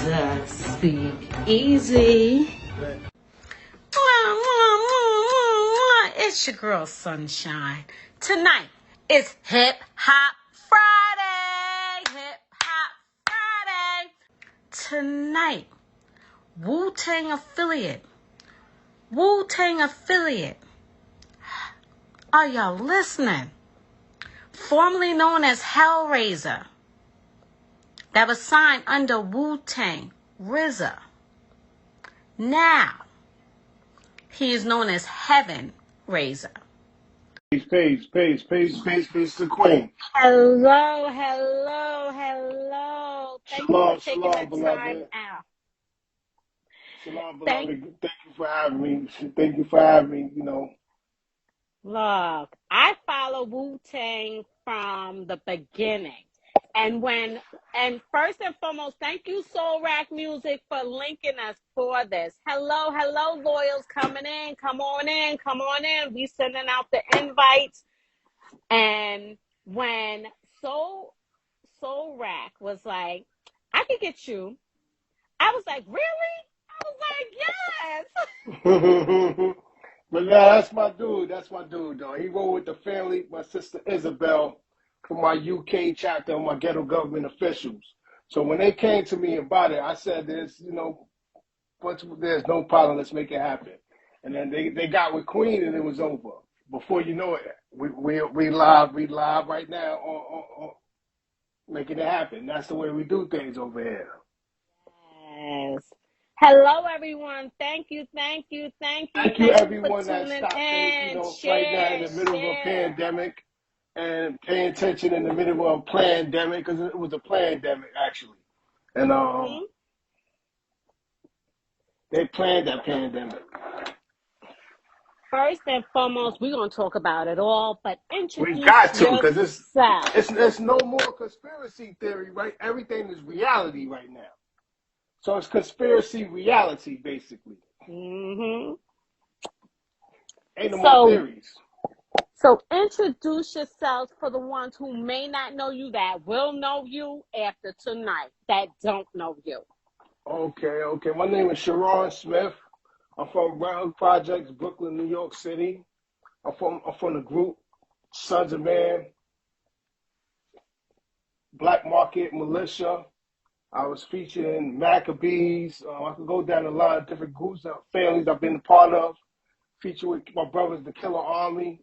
Just speak easy. It's your girl Sunshine. Tonight is Hip Hop Friday. Hip Hop Friday. Tonight, Wu-Tang affiliate. Are y'all listening? Formerly known as HELLRAZAH. That was signed under Wu-Tang, RZA. Now, he is known as HeavenRazah. Peace to Queen. Hello. Thank you for taking the time beloved. out. Shalom, beloved. Thank you for having me. Look, I follow Wu-Tang from the beginning. And first and foremost, thank you, Soul Rack Music, for linking us for this. Hello, loyals coming in. Come on in. We sending out the invites. And when Soul Rack was like, I could get you, I was like, really? I was like, yes. But yeah, that's my dude, though. He rolled with the family, my sister Isabel, from my UK chapter of my ghetto government officials. So when they came to me about it, I said, there's no problem, let's make it happen. And then they got with Queen and it was over. Before you know it, we live right now on making it happen. That's the way we do things over here. Yes. Hello, everyone. Thank you everyone for tuning that stopped in. right now in the middle of a pandemic and paying attention in the middle of a pandemic, because it was a pandemic actually, and they planned that pandemic. First and foremost, we're gonna talk about it all, but introduce we got to, because it's no more conspiracy theory, right? Everything is reality right now. So it's conspiracy reality, basically. Mm-hmm. Ain't no more theories. So introduce yourselves for the ones who may not know you, that will know you after tonight, that don't know you. Okay. My name is Sharon Smith. I'm from Brown Projects, Brooklyn, New York City. I'm from the group Sunz Of Man, Black Market Militia. I was featured in Maccabees. I could go down a lot of different groups and families I've been a part of. Featured with my brothers, the Killer Army,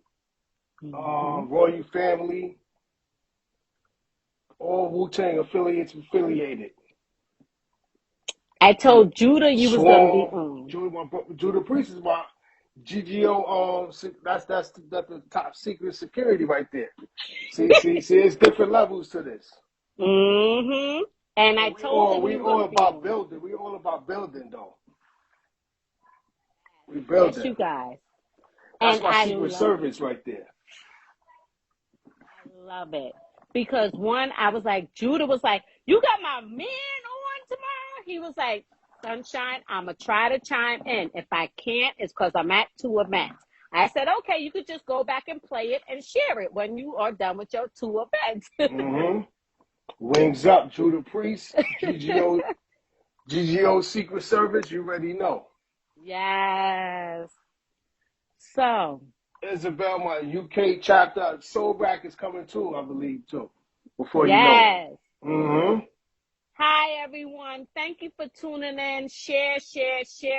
Royal Family, all Wu-Tang affiliated. I told Judah you was gonna be on. Judah Priest is my GGO. That's the top secret security right there. See, it's different levels to this. Mm-hmm. And I told we all about building. We all about building, though. We building. Yes, you guys. That's my secret service right there. I love it. Because one, I was like, Judah was like, you got my man on tomorrow? He was like, Sunshine, I'm going to try to chime in. If I can't, it's because I'm at 2 events. I said, okay, you could just go back and play it and share it when you are done with your 2 events. Mm-hmm. Wings up, Judah Priest, GGO Secret Service, you already know. Yes. So, Isabel, my UK chapter, Soul Rack is coming too, I believe, too. Before you know it. Mm-hmm. Hi, everyone. Thank you for tuning in. Share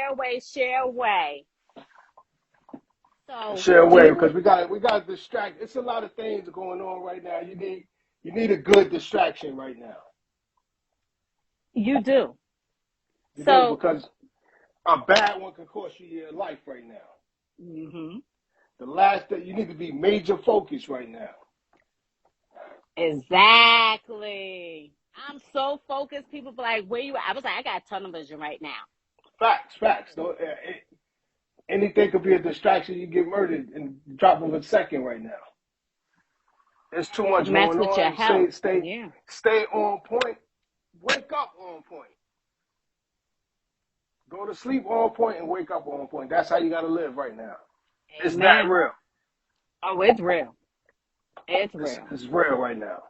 away. So, share away, because we got distract. It's a lot of things going on right now. You need a good distraction right now. You do. Because a bad one can cost you your life right now. Mm-hmm. You need to be major focused right now. Exactly. I'm so focused. People be like, where you at? I was like, I got tunnel vision right now. Facts. Anything could be a distraction. You get murdered in the drop of a second right now. There's too much going on. With your health. Stay on point. Wake up on point. Go to sleep on point and wake up on point. That's how you got to live right now. Amen. It's that real. Oh, it's real. It's real. It's real right now.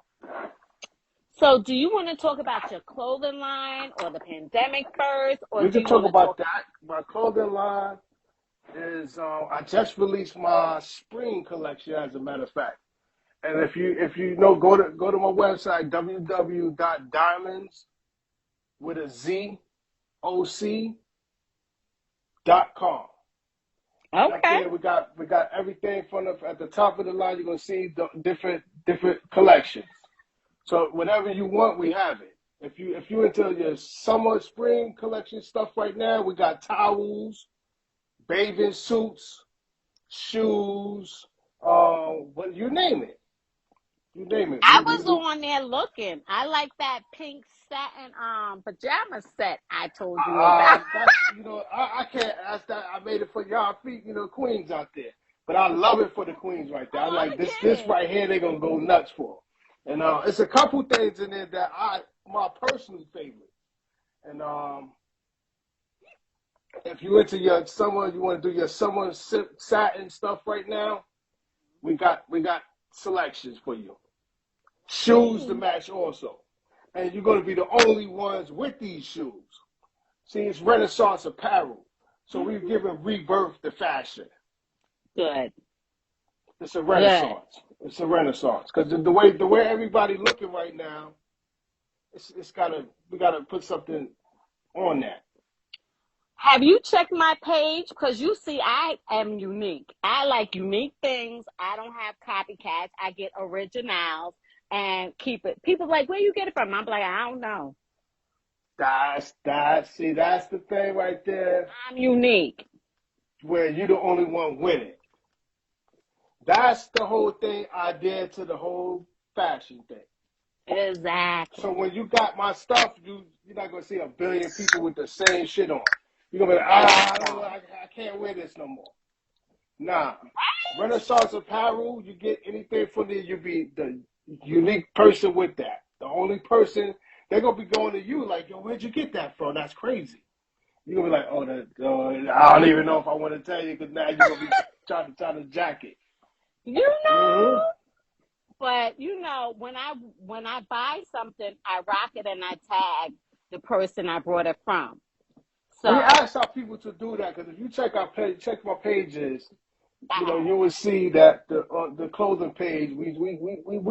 So, do you want to talk about your clothing line or the pandemic first, or We do can you talk want to about talk? that. My clothing line is I just released my spring collection, as a matter of fact. And if you know, go to my website, www.diamonds with a Z OC.com. And up Okay. there we got everything from at the top of the line. You're gonna see the different collections. So whatever you want, we have it. If you into your summer spring collection stuff right now, we got towels, bathing suits, shoes, what you name it. You name it. I was on there looking. I like that pink satin pajama set I told you about. That's I can't ask that. I made it for y'all feet, queens out there. But I love it for the queens right there. I Oh, I'm like gonna this get it. right here. They're gonna go nuts for. And it's a couple things in there that my personal favorite. And if you into your summer, you want to do your summer satin stuff right now. We got selections for you. Shoes to match also, and you're gonna be the only ones with these shoes. See, it's Renaissance apparel. So we've given rebirth to fashion. Good. It's a Good. renaissance. It's a renaissance. Because the way everybody looking right now, we gotta put something on that. Have you checked my page? Because you see, I am unique. I like unique things. I don't have copycats. I get originals and keep it. People like, where you get it from? I'm like, I don't know. That's the thing right there I'm unique. where you're the only one with it. That's the whole thing I did to the whole fashion thing. Exactly. So when you got my stuff, you're not gonna see a billion people with the same shit on. You're gonna be like, I can't wear this no more. Nah. Renaissance apparel, you get anything from there, you be the unique person with that. The only person, they're gonna be going to you like, yo, where'd you get that from? That's crazy. You're gonna be like, I don't even know if I want to tell you because now you're gonna be trying to jack it. You know. Mm-hmm. But when I buy something, I rock it and I tag the person I brought it from. We So ask our people to do that because if you check my pages, you will see that the clothing page we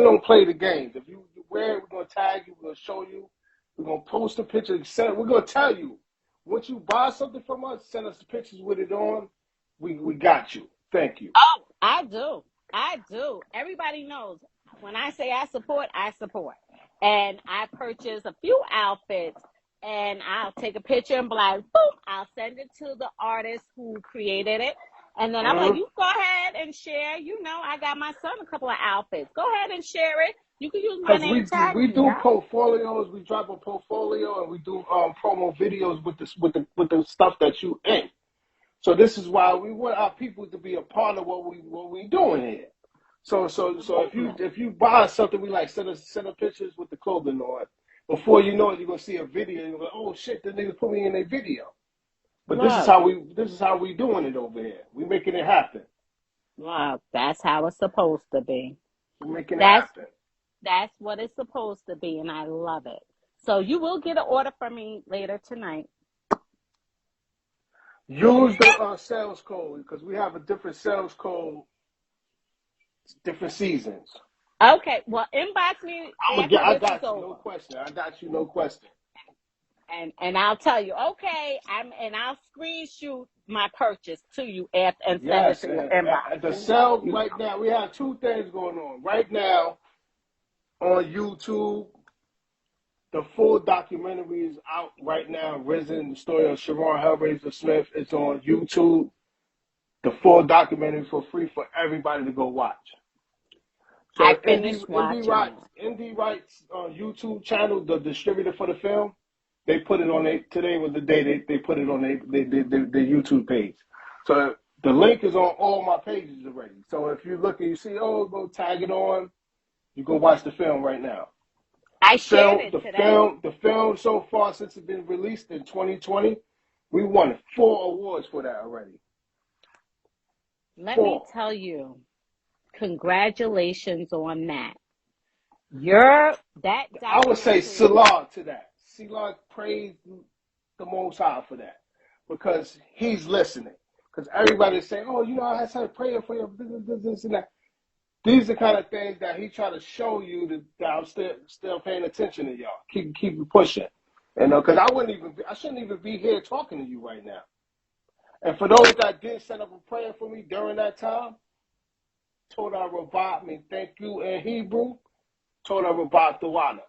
don't play the games. If you wear it, we're gonna tag you, we're gonna show you, we're gonna post a picture, we're gonna tell you. Once you buy something from us, send us the pictures with it on. We got you. Thank you. oh, I do. I do. Everybody knows when I say I support, I support. And I purchase a few outfits and I'll take a picture and be like, boom, I'll send it to the artist who created it. And then I'm like, Mm-hmm. you go ahead and share. I got my son a couple of outfits. Go ahead and share it. You can use my Because name, tag we me, do yeah? portfolios, we drop a portfolio, and we do promo videos with the stuff that you in. So this is why we want our people to be a part of what we doing here. So if you buy something, we like send us pictures with the clothing on. Before you know it, you're gonna see a video. And you're like, oh shit, the nigga put me in a video. But Look, this is how we doing it over here. We making it happen. look, that's how it's supposed to be. We're making it That's happen. That's what it's supposed to be, and I love it. So you will get an order from me later tonight. Use the sales code because we have a different sales code, different seasons. Okay, well, inbox me after I this is got you, no over, question. I got you, no question. and I'll tell you. Okay, I'll screenshot my purchase to you after and send it Yes, to your and inbox. the sale right now, we have two things going on. Right now on YouTube, the full documentary is out right now. Risen, the story of Sharon HeLLRAZah Smith. It's on YouTube. The full documentary for free for everybody to go watch. I So finished watching it. Indie Rights YouTube channel, the distributor for the film, they put it on. Today was the day they put it on their YouTube page. So the link is on all my pages already. So if you look and you see, go tag it on, you go watch the film right now. I shared it today. The film so far since it's been released in 2020, we won 4 awards for that already. Let me 4. tell you, congratulations on that. That I would say documentary. Salah to that. Salah praised the Most High for that because he's listening. Because everybody's saying, "Oh, I started praying for you, this and that." These are the kind of things that he tried to show you that I'm still paying attention to y'all. Keep pushing, because I shouldn't even be here talking to you right now. And for those that did set up a prayer for me during that time, Toda Rabat mean thank you in Hebrew. Toda Rabat Tawana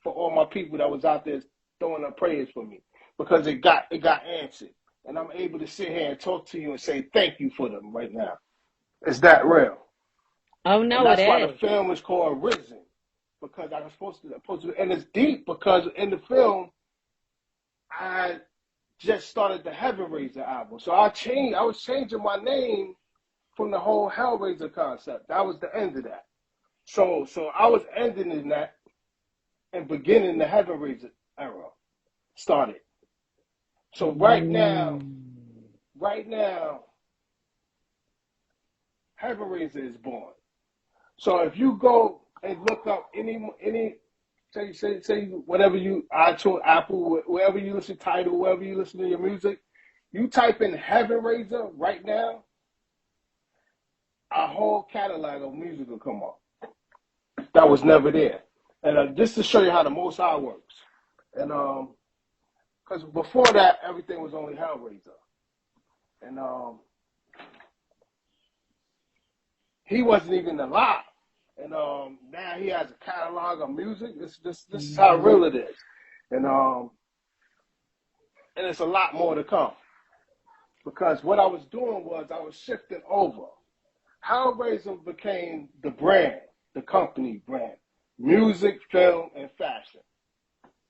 for all my people that was out there throwing up prayers for me because it got answered, and I'm able to sit here and talk to you and say thank you for them right now. It's that real. Oh And no, it that's why the is. film is called Risen, because I was supposed to, and it's deep because in the film, I just started the HeavenRazah album. So I was changing my name from the whole HeLLRAZAH concept. That was the end of that. So I was ending in that and beginning the HeavenRazah era started. So right now, HeavenRazah is born. So if you go and look up any say whatever you iTunes, Apple, wherever you listen to Tidal, wherever you listen to your music, you type in HeavenRazah right now, a whole catalog of music will come up. That was never there. And just to show you how the Most High works. And because before that, everything was only HeLLRAZAH. And he wasn't even alive. And now he has a catalog of music. This is how real it is. And it's a lot more to come. Because what I was doing was I was shifting over. HeLLRAZAH became the brand, the company brand. Music, film, and fashion.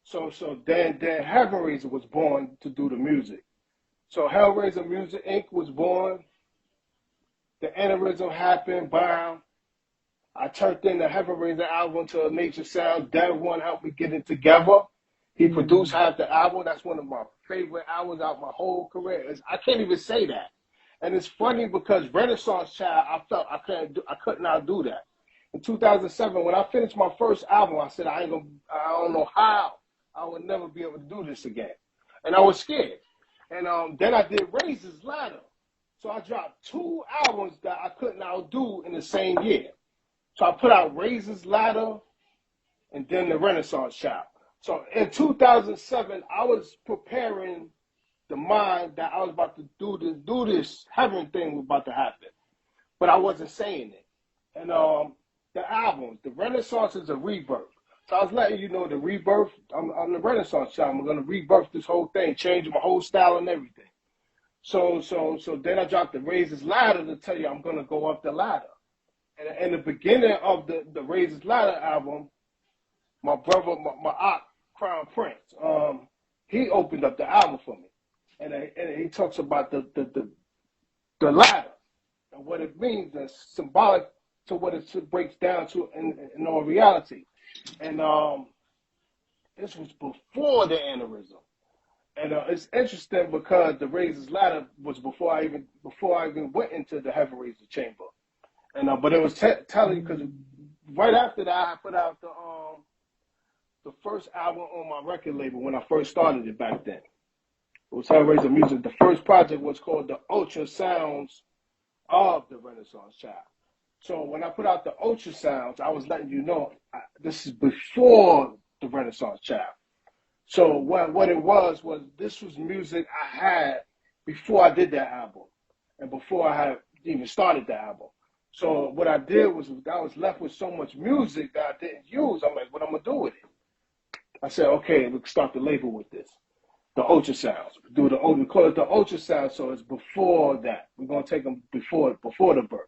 So then HeavenRazah was born to do the music. So HeLLRAZAH Music Inc. was born. The aneurysm happened, bam. I turned in the HeavenRazah album to a major sound. Dev One helped me get it together. He produced half the album. That's one of my favorite albums out my whole career. I can't even say that. And it's funny because Renaissance Child, I felt I could not do that. In 2007, when I finished my first album, I said I don't know how I would never be able to do this again. And I was scared. And then I did Razor's Ladder. So I dropped 2 albums that I couldn't outdo in the same year. So I put out Razor's Ladder and then the Renaissance Child. So in 2007, I was preparing the mind that I was about to do this heaven thing was about to happen. But I wasn't saying it. And the albums, the Renaissance is a rebirth. So I was letting you know the rebirth. I'm the Renaissance Child. I'm going to rebirth this whole thing, change my whole style and everything. So then I dropped the Razor's Ladder to tell you I'm going to go up the ladder. And in the beginning of the Razor's Ladder album, my brother, my aunt, Crown Prince, he opened up the album for me. And he talks about the ladder and what it means and symbolic to what it breaks down to in all reality. And this was before the aneurysm. And it's interesting because the Razor's Ladder was before I even went into the HeavenRazah chamber. And but it was telling because right after that I put out the first album on my record label when I first started it back then. It was HeavenRazah Music. The first project was called the Ultra Sounds of the Renaissance Child. So when I put out the Ultra Sounds, I was letting you know this is before the Renaissance Child. So what it was this was music I had before I did that album and before I had even started the album. So what I did was I was left with so much music that I didn't use. I'm like, what I'm going to do with it? I said, okay, let's start the label with this. The Ultra Sounds. We call it the Ultra Sounds, so it's before that. We're going to take them before the birth.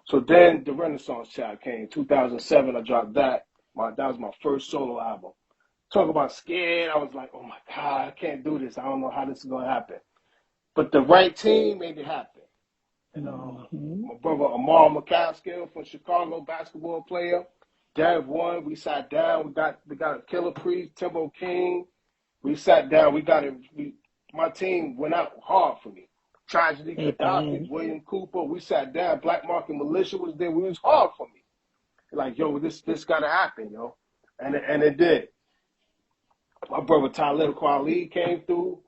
So then the Renaissance Child came. 2007, I dropped that. That was my first solo album. Talk about scared. I was like, oh my God, I can't do this. I don't know how this is going to happen. But the right team made it happen. And my brother Amar McCaskill from Chicago, basketball player, Dev One, we sat down. We got a Killer Priest, Timbo King. We sat down. My team went out hard for me. Tragedy, Gaddafi, William Cooper. We sat down. Black Market Militia was there. We was hard for me. Like, yo, this gotta happen, yo. And it did. My brother Talib Kweli came through.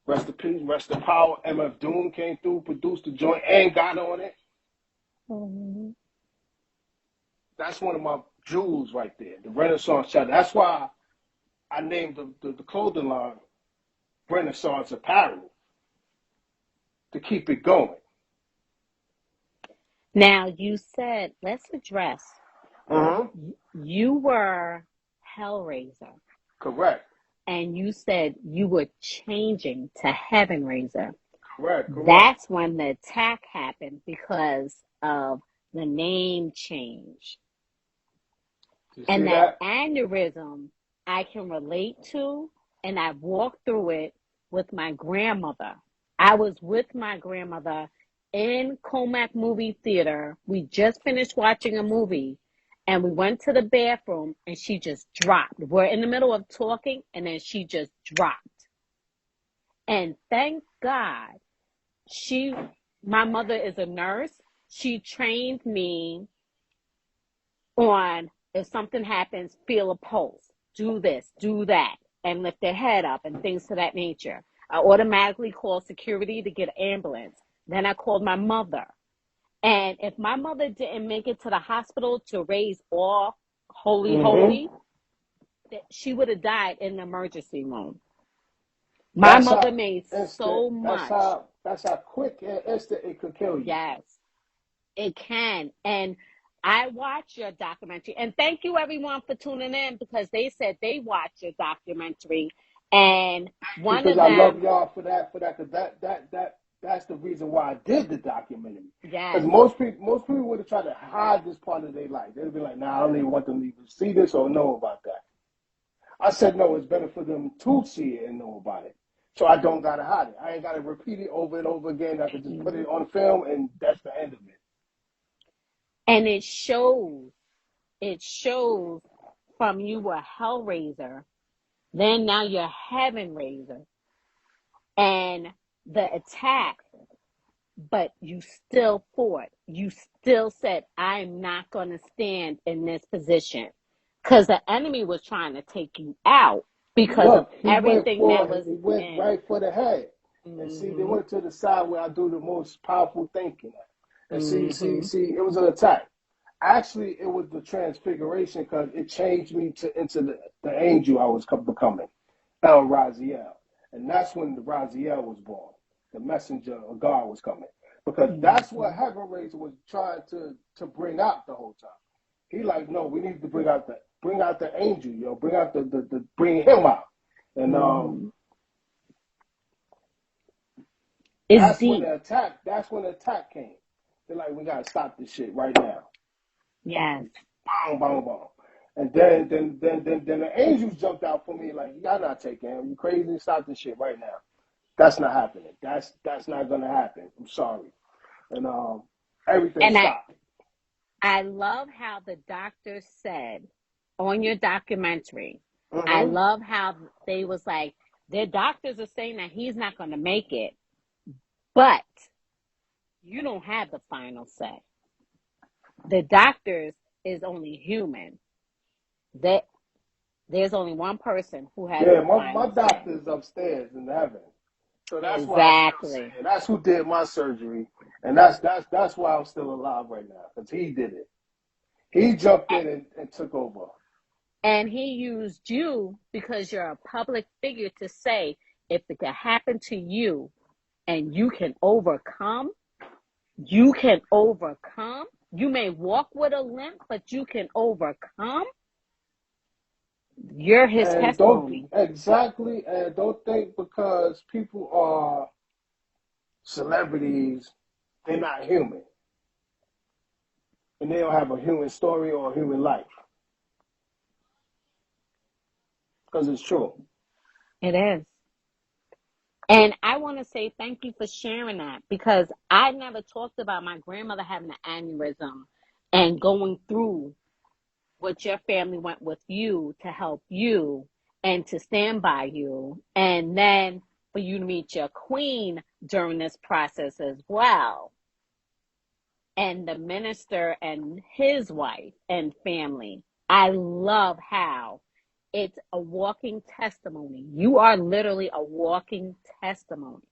Rest in peace, rest in power. MF Doom came through, produced the joint, and got on it. Mm-hmm. That's one of my jewels right there, the Renaissance chapter. That's why I named the clothing line Renaissance Apparel, to keep it going. Now, you said, let's address, Mm-hmm. you were HELLRAZAH, Correct. and you said you were changing to HeavenRazah. Correct. That's when the attack happened because of the name change. You And see that that? aneurysm I can relate to, and I walked through it with my grandmother. I was with my grandmother in Comac Movie Theater. We just finished watching a movie, and we went to the bathroom, and she just dropped. We're in the middle of talking, and then she just dropped. And thank God, my mother is a nurse. She trained me on, if something happens, feel a pulse, do this, do that, and lift their head up and things to that nature. I automatically called security to get an ambulance. Then I called my mother. And if my mother didn't make it to the hospital to raise all holy, she would have died in the emergency room. My mother made so much. That's how quick and instant it could kill you. Yes, it can. And I watched your documentary, and thank you everyone for tuning in, because they said they watched your documentary, and one because of them. I love y'all for that, because that's the reason why I did the documentary. Yes. Because most people would have tried to hide this part of their life. They'd be like, nah, I don't even want them to even see this or know about that. I said, no, it's better for them to see it and know about it. So I don't got to hide it. I ain't got to repeat it over and over again. I could just put it on film, and that's the end of it. And it shows from you were HELLRAZAH, then now you're HeavenRazah, and the attack, but you still fought. You still said, I'm not going to stand in this position, because the enemy was trying to take you out because of everything that was He went right for the head. Mm-hmm. And see, they went to the side where I do the most powerful thinking. And Mm-hmm. see, it was an attack. Actually, it was the transfiguration, because it changed me into the angel I was becoming, HELLRAZAH. And that's when the Raziel was born. The messenger of God was coming. Because that's what HeavenRazah was trying to bring out the whole time. He like, no, we need to bring out the angel, yo. Bring out bring him out. And that's when the attack came. They're like, we gotta stop this shit right now. Yes. Boom, boom, boom. And then the angels jumped out for me like, y'all not taking him. You crazy? Stop this shit right now. That's not happening. That's not gonna happen. I'm sorry. And everything stopped. I love how the doctor said on your documentary, I love how they was like, their doctors are saying that he's not going to make it, but you don't have the final say. The doctors is only human. There's only one person who has the final my doctor's upstairs in heaven. So that's exactly. why that's who did my surgery, and that's why I'm still alive right now, because he did it. He jumped in and took over. And he used you because you're a public figure to say, if it could happen to you and you can overcome. You may walk with a limp, but you can overcome. You're his testimony. Exactly. And don't think because people are celebrities, they're not human. And they don't have a human story or a human life. Because it's true. It is. And I want to say thank you for sharing that, because I never talked about my grandmother having an aneurysm and going through what your family went with you to help you and to stand by you. And then for you to meet your queen during this process as well. and the minister and his wife and family. I love how it's a walking testimony. You are literally a walking testimony.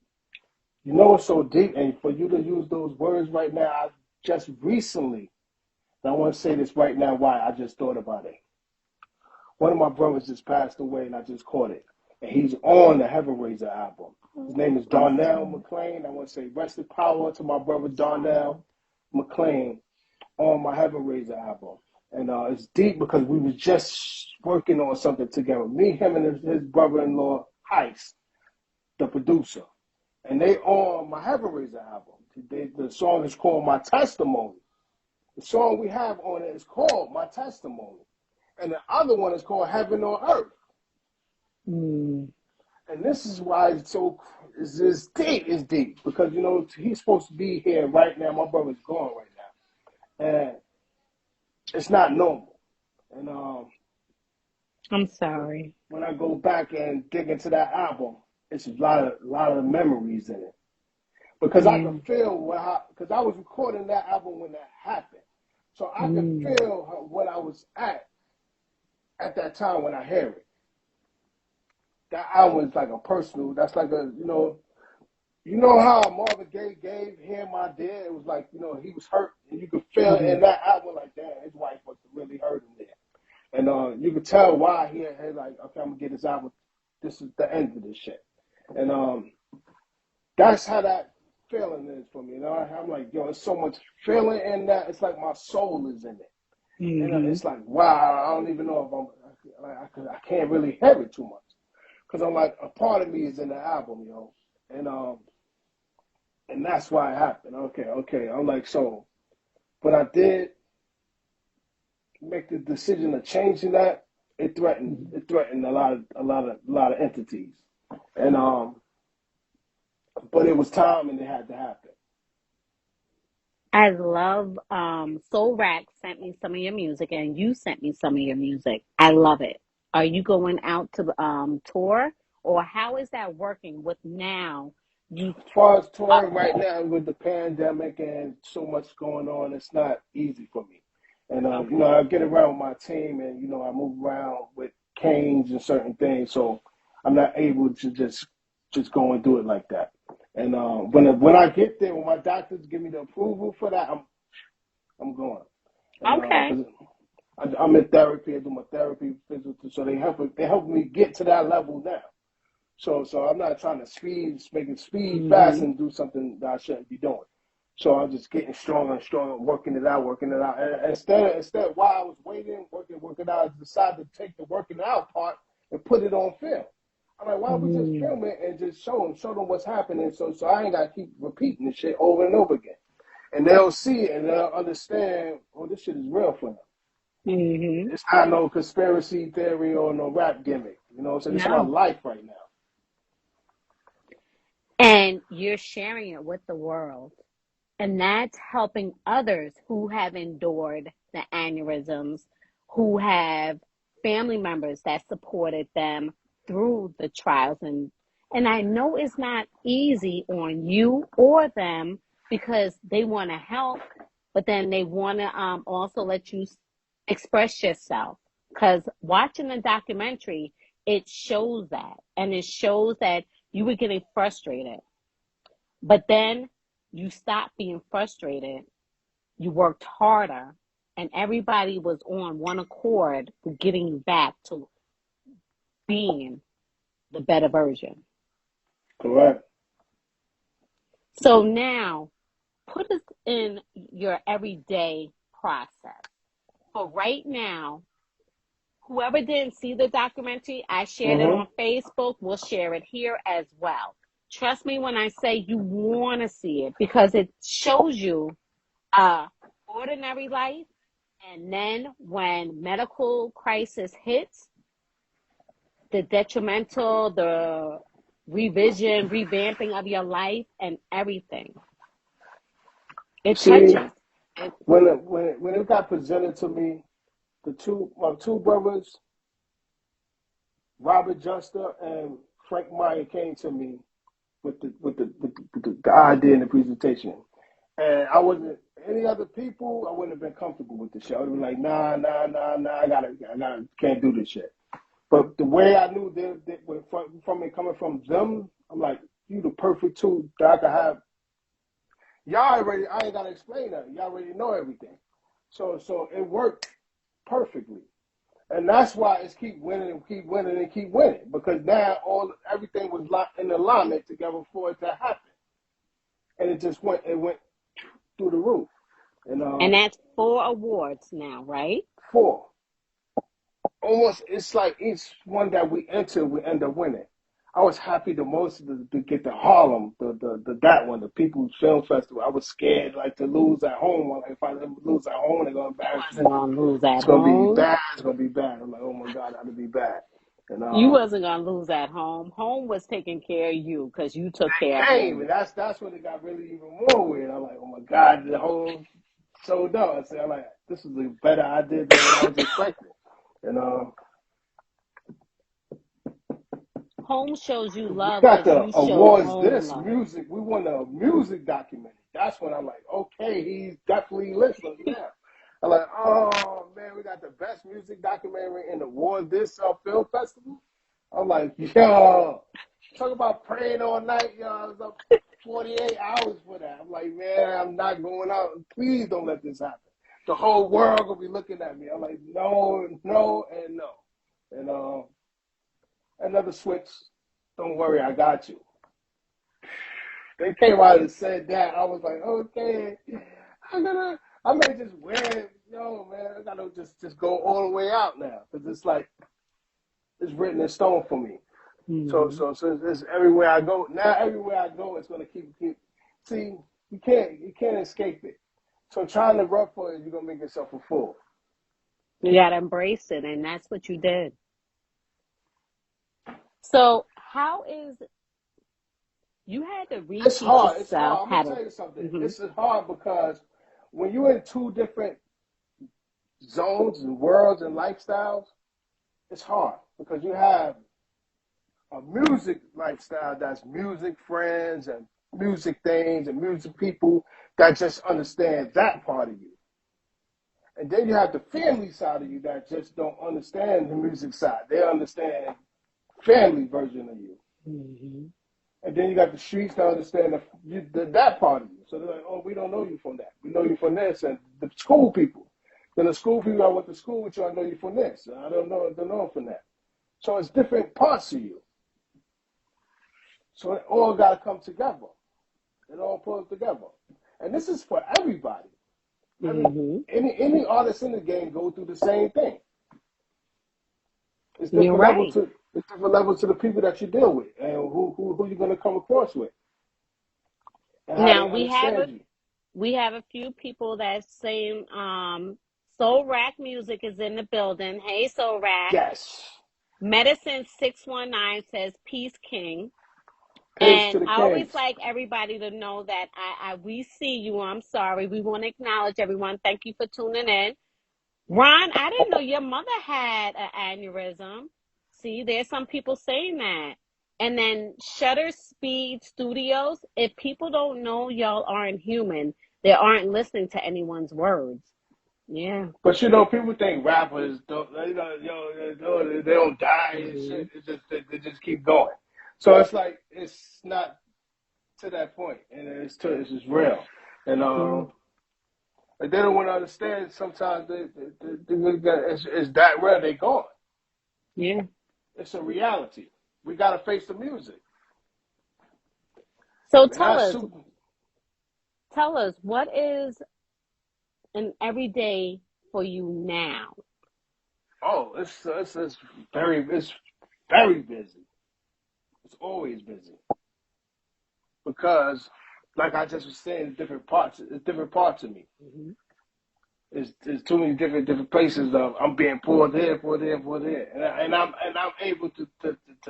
You know what's so deep, and for you to use those words right now, I just recently, and I want to say this right now, why I just thought about it. One of my brothers just passed away, and I just caught it. And he's on the HeavenRazah album. His name is Darnell McLean. I want to say rest in power to my brother Darnell McLean on my HeavenRazah album. And it's deep because we was just working on something together. Me, him, and his brother-in-law, Heist, the producer. And they on my HeavenRazah album. The song is called My Testimony. The song we have on it is called My Testimony. And the other one is called Heaven on Earth. Mm. And this is why it's deep. It's deep. Because, you know, he's supposed to be here right now. My brother's gone right now. And it's not normal. And I'm sorry. when I go back and dig into that album, it's a lot of memories in it. Because I can feel because I was recording that album when that happened. So I can feel what I was at that time when I hear it. That album is like a personal, that's like a, you know how Marvin Gaye gave him My Dear? It was like, you know, he was hurt, and you could feel in that album like, damn, his wife must have really hurt him there. And you could tell why he had like, okay, I'm gonna get this album. This is the end of this shit. And that's how that feeling is for me. You know, I'm like, yo, there's so much feeling in that. It's like my soul is in it. And it's like, wow, I don't even know if I can't really hear it too much. Because I'm like, a part of me is in the album, yo. And that's why it happened. Okay. I'm like, so, but I did make the decision of changing that. It threatened a lot of entities. And but it was time and it had to happen. I love Soul Rack sent me some of your music, and you sent me some of your music. I love it. Are you going out to tour, or how is that working with now? As far as touring right now with the pandemic and so much going on, it's not easy for me. And you know, I get around with my team, and you know, I move around with canes and certain things, so I'm not able to just go and do it like that. And when I get there, when my doctors give me the approval for that, I'm going. And, Okay. 'cause I'm in therapy. I do my therapy, physical, so they help me get to that level now. So I'm not trying to make it speed fast and do something that I shouldn't be doing. So I'm just getting stronger and stronger, working it out. And instead, while I was waiting, working out, I decided to take the working out part and put it on film. I'm like, why don't we just film it and just show them what's happening, so I ain't got to keep repeating this shit over and over again. And they'll see it and they'll understand, oh, this shit is real for them. It's not no conspiracy theory or no rap gimmick. You know what I'm saying? It's my life right now. And you're sharing it with the world. And that's helping others who have endured the aneurysms, who have family members that supported them through the trials. And I know it's not easy on you or them because they want to help, but then they want to also let you express yourself. Because watching the documentary, it shows that. And it shows that you were getting frustrated. But then you stopped being frustrated. You worked harder. And everybody was on one accord for getting you back to being the better version. Correct. So now, put us in your everyday process. For right now, whoever didn't see the documentary, I shared it on Facebook. We'll share it here as well. Trust me when I say you want to see it, because it shows you ordinary life, and then when medical crisis hits, the detrimental, the revamping of your life and everything. It touches. When it got presented to me, my two brothers, Robert Juster and Frank Meyer, came to me with the idea and the presentation, and I wasn't Any other people, I wouldn't have been comfortable with the shit. I would have been like, nah, I gotta, can't do this shit. But the way I knew they from it coming from them, I'm like, you the perfect tool that I could have. Y'all already, I ain't gotta explain that. Y'all already know everything. So it worked perfectly. And that's why it's keep winning and keep winning and keep winning. Because now everything was in alignment together for it to happen. And it went through the roof. And that's 4 awards now, right? 4. Almost, it's like each one that we enter, we end up winning. I was happy the most to get the Harlem, that one, the People's Film Festival. I was scared like to lose at home. Like if I lose at home, they're gonna You embarrass me. wasn't gonna lose It's at gonna be home. bad. It's gonna be bad. I'm like, oh my God, that'll be bad. And You wasn't gonna lose at home. Home was taking care of you because you took care of came, home. and that's when it got really even more weird. I'm like, oh my God, the whole sold out. I said, I'm like, this is a better idea than what I was expecting. And Home shows you we love got because the you showed awards. home This love. music, we won a music documentary. That's when I'm like, okay, he's definitely listening now. I'm like, oh man, we got the best music documentary in the award this film festival. I'm like, yo, talk about praying all night, yo. I was up 48 hours for that. I'm like, man, I'm not going out. Please don't let this happen. The whole world gonna be looking at me. I'm like, no, and no. And another switch. Don't worry, I got you. They came out and said that. I was like, okay, I may just wear it. Yo, man, I gotta just go all the way out now. Because it's like, it's written in stone for me. So it's everywhere I go. Now everywhere I go, it's gonna keep. See, you can't escape it. So trying to run for it, you're gonna make yourself a fool. You gotta embrace it, and that's what you did. So how is you had to It's reteach hard. It's yourself hard. I'm how gonna to tell you something. mm-hmm. It's hard because when you're in 2 different zones and worlds and lifestyles, it's hard because you have a music lifestyle that's music friends and music things and music people that just understand that part of you. And then you have the family side of you that just don't understand the music side. They understand family version of you. Mm-hmm. And then you got the streets that understand that part of you. So they're like, oh, we don't know you from that. We know you from this. And the school people. Then the school people I went to school with you, I know you from this. I don't know from that. So it's different parts of you. So it all got to come together. It all pulls together. And this is for everybody. Mm-hmm. Any artist in the game go through the same thing. It's You're different level right. to the people that you deal with and who you're gonna come across with and how Now they understand you. we have a few people that saying Soul Rack Music is in the building. Hey Soul Rack. Yes. Medicine 619 says Peace King. Peace to And the I always kings. like everybody to know that we see you. I'm sorry. We want to acknowledge everyone. Thank you for tuning in. Ron, I didn't know your mother had an aneurysm. See, there's some people saying that. And then Shutter Speed Studios, if people don't know y'all aren't human, they aren't listening to anyone's words. Yeah. But people think rappers don't, they don't die and Mm-hmm. shit. It's just they just keep going. So it's like it's not to that point, and it's just real. And Mm-hmm. they don't want to understand. Sometimes it's that real. They gone. Yeah. It's a reality. We gotta face the music. So And that's super. tell us, what is an everyday for you now? Oh, it's very busy. It's always busy because, like I just was saying, it's different parts of me. Mm-hmm. There's too many different places of I'm being pulled here, and I'm able to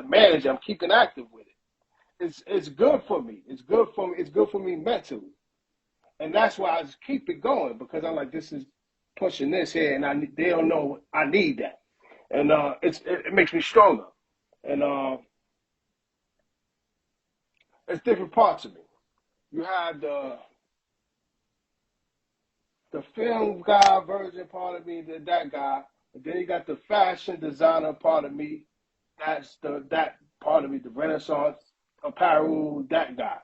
manage. I'm keeping active with it. It's good for me. It's good for me. It's good for me mentally, and that's why I just keep it going because I'm like, this is pushing this here, and they don't know I need that, and it makes me stronger, and it's different parts of me. You have the film guy version part of me, that guy. And then you got the fashion designer part of me. That's that part of me, the Renaissance apparel, that guy.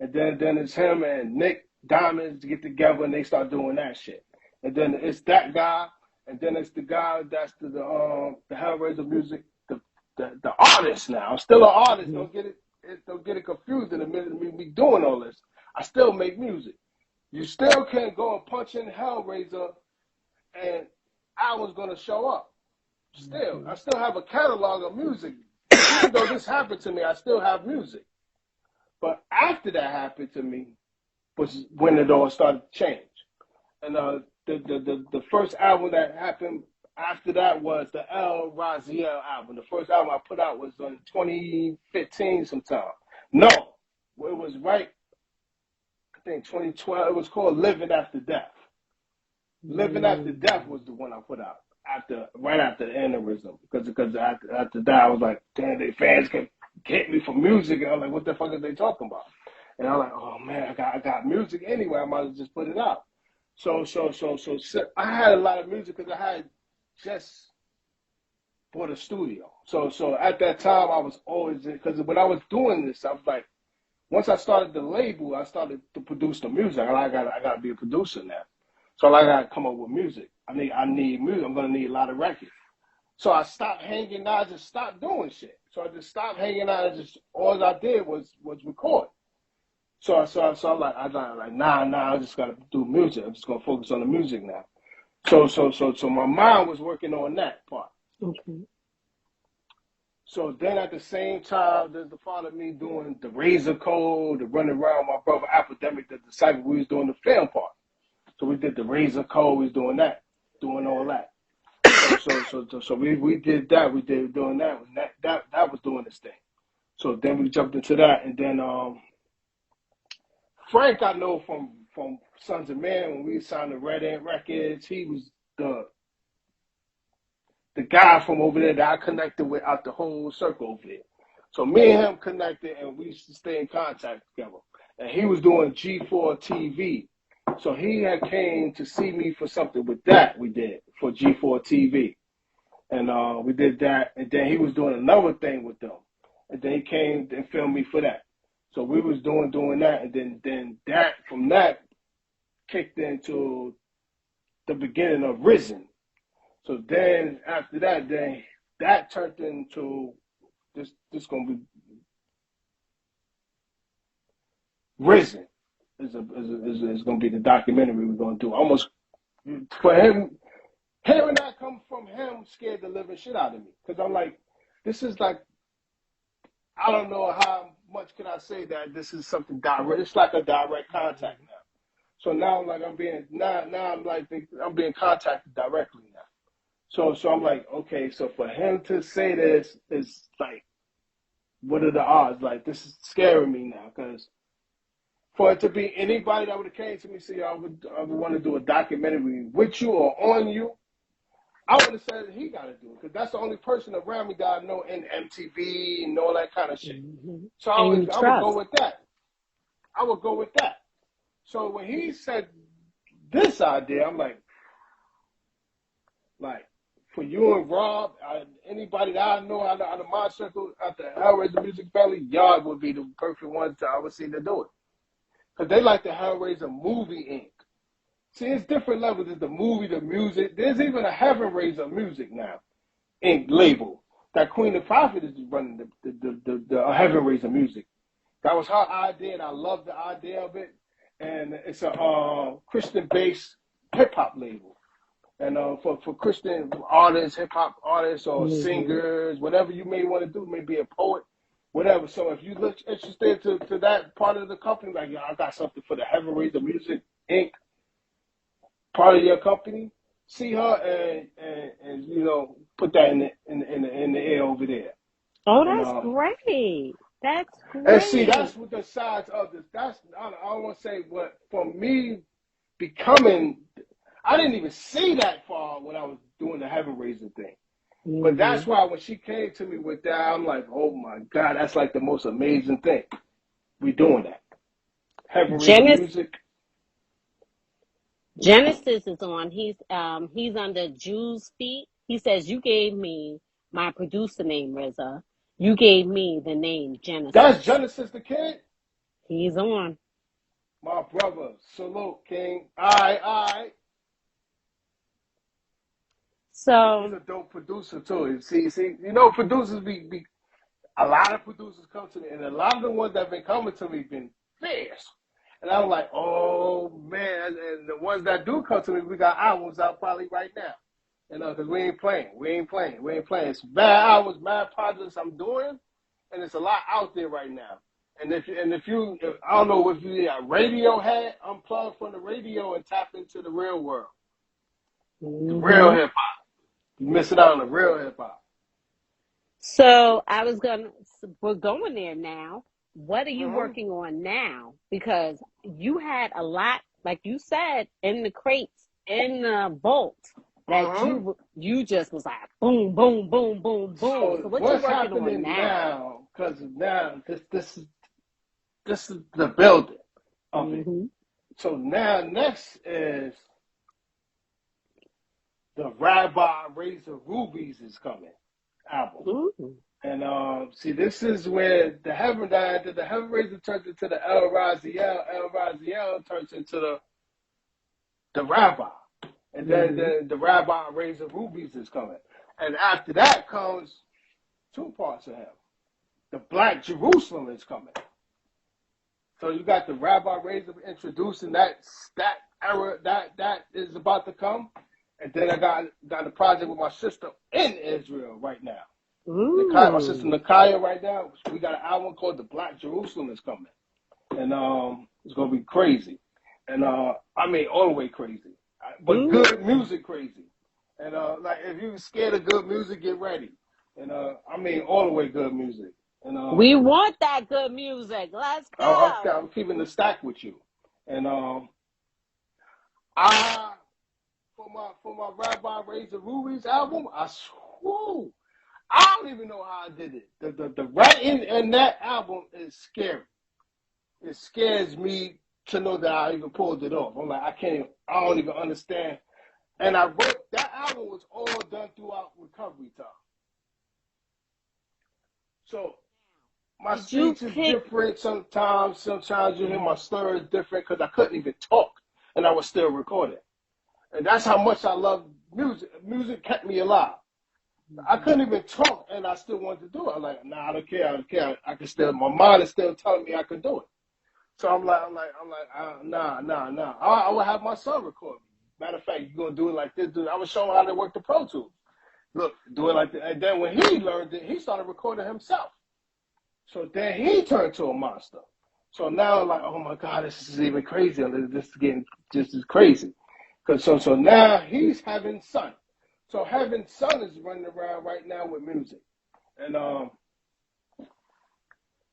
And then it's him and Nick Diamonds get together and they start doing that shit. And then it's that guy, and then it's the guy that's the HellRazah music, the artist now. I'm still an artist. Don't get it confused in the minute of me doing all this. I still make music. You still can't go and punch in HellRazah and album's gonna show up. Still, I still have a catalog of music. Even though this happened to me, I still have music. But after that happened to me was when it all started to change. And the first album that happened after that was the HellRazah album. The first album I put out was in 2015 sometime. No, it was right, I think 2012. It was called Living After Death. Living After Death was the one I put out right after the aneurysm. Because after that I was like, damn, the fans kept getting me for music, and I'm like, what the fuck are they talking about? And I'm like, oh man, I got music anyway. I might as well just put it out. So I had a lot of music because I had just bought a studio. So at that time I was always, because when I was doing this, I was like, once I started the label, I started to produce the music. I gotta be a producer now. So I gotta come up with music. I need music. I'm gonna need a lot of records. So I stopped hanging out. I just stopped doing shit. So I just stopped hanging out. All I did was record. So I'm like, nah, I just gotta do music. I'm just gonna focus on the music now. So my mind was working on that part. Okay. So then at the same time, there's the part of me doing the Razor Code, the running around with my brother Epidemic, the disciple. We was doing the film part. So we did the Razor Code. We was doing that, doing all that. So we did that. We did doing that. That was doing this thing. So then we jumped into that, and then Frank I know from Sunz of Man when we signed the Red Ant Records. He was the guy from over there that I connected with out the whole circle over there. So me and him connected, and we used to stay in contact together. And he was doing G4 TV. So he had came to see me for something with that we did for G4 TV. And we did that, and then he was doing another thing with them. And then he came and filmed me for that. So we was doing that, and then that from that kicked into the beginning of Risen. So then after that, then that turned into this gonna be Risen. Is gonna be the documentary we're gonna do. Almost for him, hearing that come from him scared the living shit out of me. Because I'm like, this is like, I don't know how much can I say that this is something direct. It's like a direct contact now. So now I'm like I'm being contacted directly now. So I'm like, okay, so for him to say this is like, what are the odds? Like, this is scaring me now, because for it to be anybody that would have came to me and said, I would want to do a documentary with you or on you, I would have said he got to do it, because that's the only person around me that I know in MTV and all that kind of shit. So I would go with that. I would go with that. So when he said this idea, I'm like, for you and Rob, anybody that I know out of my circle, out the HellRazah music family, y'all would be the perfect ones I would see to do it. Because they like the HellRazah movie Inc. See, it's different levels. There's the movie, the music. There's even a HeavenRazah music now, Inc. label. That Queen the Prophet is running the HeavenRazah music. That was her idea, and I love the idea of it. And it's a Christian-based hip-hop label. And for Christian artists, hip-hop artists, or singers, whatever you may want to do, maybe a poet, whatever. So if you look interested to that part of the company, like, I got something for the HeavenRazah Music Inc. part of your company, see her and put that in the air over there. Oh, that's great. That's great. And see, that's what the sides of this. I don't want to say what for me becoming. I didn't even see that far when I was doing the HeavenRazah thing. But that's why when she came to me with that, I'm like, oh my God, that's like the most amazing thing. We doing that. HeavenRazah music. Genesis is on. He's under Jew's feet. He says, "You gave me my producer name, Rizza. You gave me the name That's Genesis." Genesis the Kid? He's on. My brother. Salute, King. All right. He's So, a dope producer, too. See, producers be a lot of producers come to me, and a lot of the ones that have been coming to me been fierce. And I'm like, oh, man. And the ones that do come to me, we got albums out probably right now. Because we ain't playing. It's bad albums, bad projects I'm doing, and it's a lot out there right now. And if I don't know if you a radio head, unplug from the radio and tap into the real world, the real mhm. hip hop. You missing out on the real hip hop. So we're going there now. What are you Mm-hmm. working on now? Because you had a lot, like you said, in the crates, in the vault that Mm-hmm. you just was like boom, boom, boom, boom, boom. So So what you what's working on happening now? now? Because now this is the building of it. Mm-hmm. So now next is the Rabbi Razor Rubies is coming album. Ooh. And see, this is where the HeavenRazah turns into the El Raziel turns into the Rabbi. And then Mm-hmm. the Rabbi Razor Rubies is coming. And after that comes two parts of him. The Black Jerusalem is coming. So you got the Rabbi Razor introducing that era that is about to come. And then I got a project with my sister in Israel right now. My sister Ooh. Nakaya right now. We got an album called The Black Jerusalem is coming. And it's gonna be crazy. And I mean all the way crazy. But Ooh. good music crazy. And like if you're scared of good music, get ready. And I mean all the way good music. And We want that good music. Let's go. I'm keeping the stack with you. And I for my Rabbi Razor Ruiz album, I swear I don't even know how I did it. The writing in that album is scary. It scares me to know that I even pulled it off. I'm like, I don't even understand. And I wrote that album was all done throughout recovery time. So my Did you speech is pick? different sometimes. Sometimes you hear my slur is different because I couldn't even talk and I was still recording. And that's how much I love music. Music kept me alive. I couldn't even talk, and I still wanted to do it. I'm like, nah, I don't care. I can still. My mind is still telling me I can do it. So I'm like, nah. I would have my son record me. Matter of fact, you're gonna do it like this, dude. I was showing him how to work the Pro Tools. Look, do it like that. And then when he learned it, he started recording himself. So then he turned to a monster. So now I'm like, oh my God, this is even crazier. This is getting just as crazy. So now he's having son. So having son is running around right now with music. And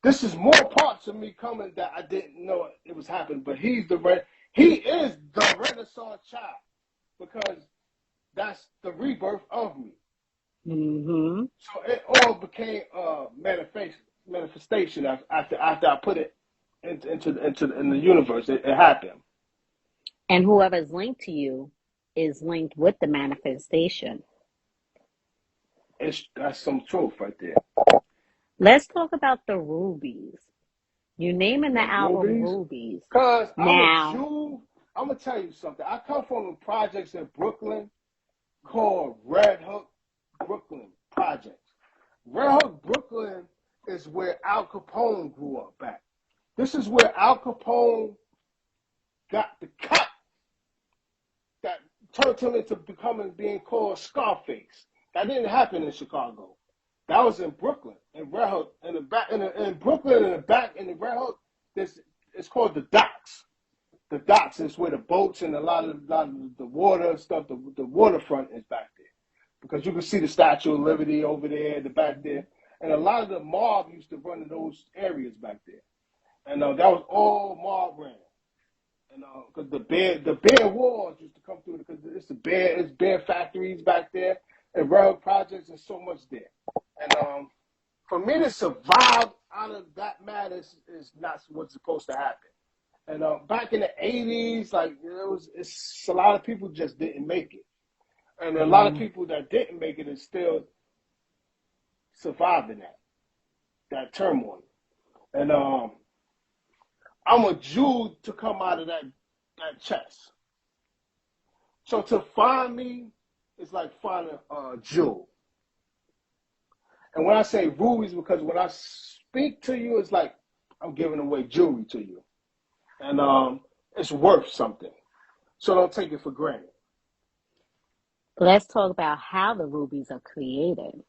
this is more parts of me coming that I didn't know it was happening. But he is the Renaissance child because that's the rebirth of me. Mm-hmm. So it all became a manifestation after I put it into in the universe. It happened. And whoever's linked to you is linked with the manifestation. That's some truth right there. Let's talk about the Rubies. You naming the The album rubies, Rubies. cause I'm a Now, Jew. I'm gonna tell you something. I come from the projects in Brooklyn called Red Hook Brooklyn Projects. Red Hook Brooklyn is where Al Capone grew up at. This is where Al Capone got the cut that turned him into being called Scarface. That didn't happen in Chicago. That was in Brooklyn, in Red Hook, in Brooklyn, in the back, in the Red Hook. This it's called the docks. The docks is where the boats and a lot of the water stuff. The waterfront is back there because you can see the Statue of Liberty over there, the back there, and a lot of the mob used to run in those areas back there, and that was all mob ran. And because the bear wars used to come through because it's bear factories back there and rail projects and so much there. And for me to survive out of that matter is not what's supposed to happen. And back in the 80s, like it's a lot of people just didn't make it, and a lot of people that didn't make it is still surviving that turmoil. And I'm a jewel to come out of that chest. So to find me, it's like finding a jewel. And when I say rubies, because when I speak to you, it's like I'm giving away jewelry to you, and it's worth something. So don't take it for granted. Let's talk about how the rubies are created,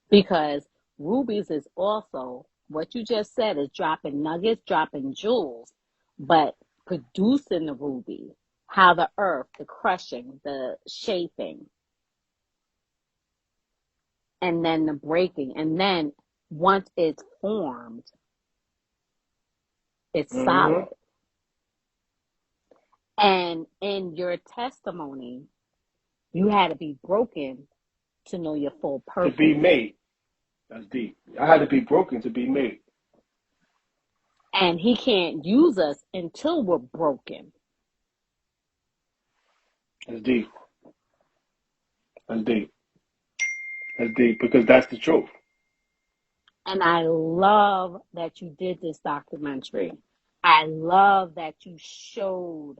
because rubies is also what you just said is dropping nuggets, dropping jewels, but producing the ruby, how the earth, the crushing, the shaping, and then the breaking, and then once it's formed, it's solid. And in your testimony, you had to be broken to know your full purpose. To be made. That's deep. I had to be broken to be made. And he can't use us until we're broken. That's deep. That's deep. That's deep because that's the truth. And I love that you did this documentary. I love that you showed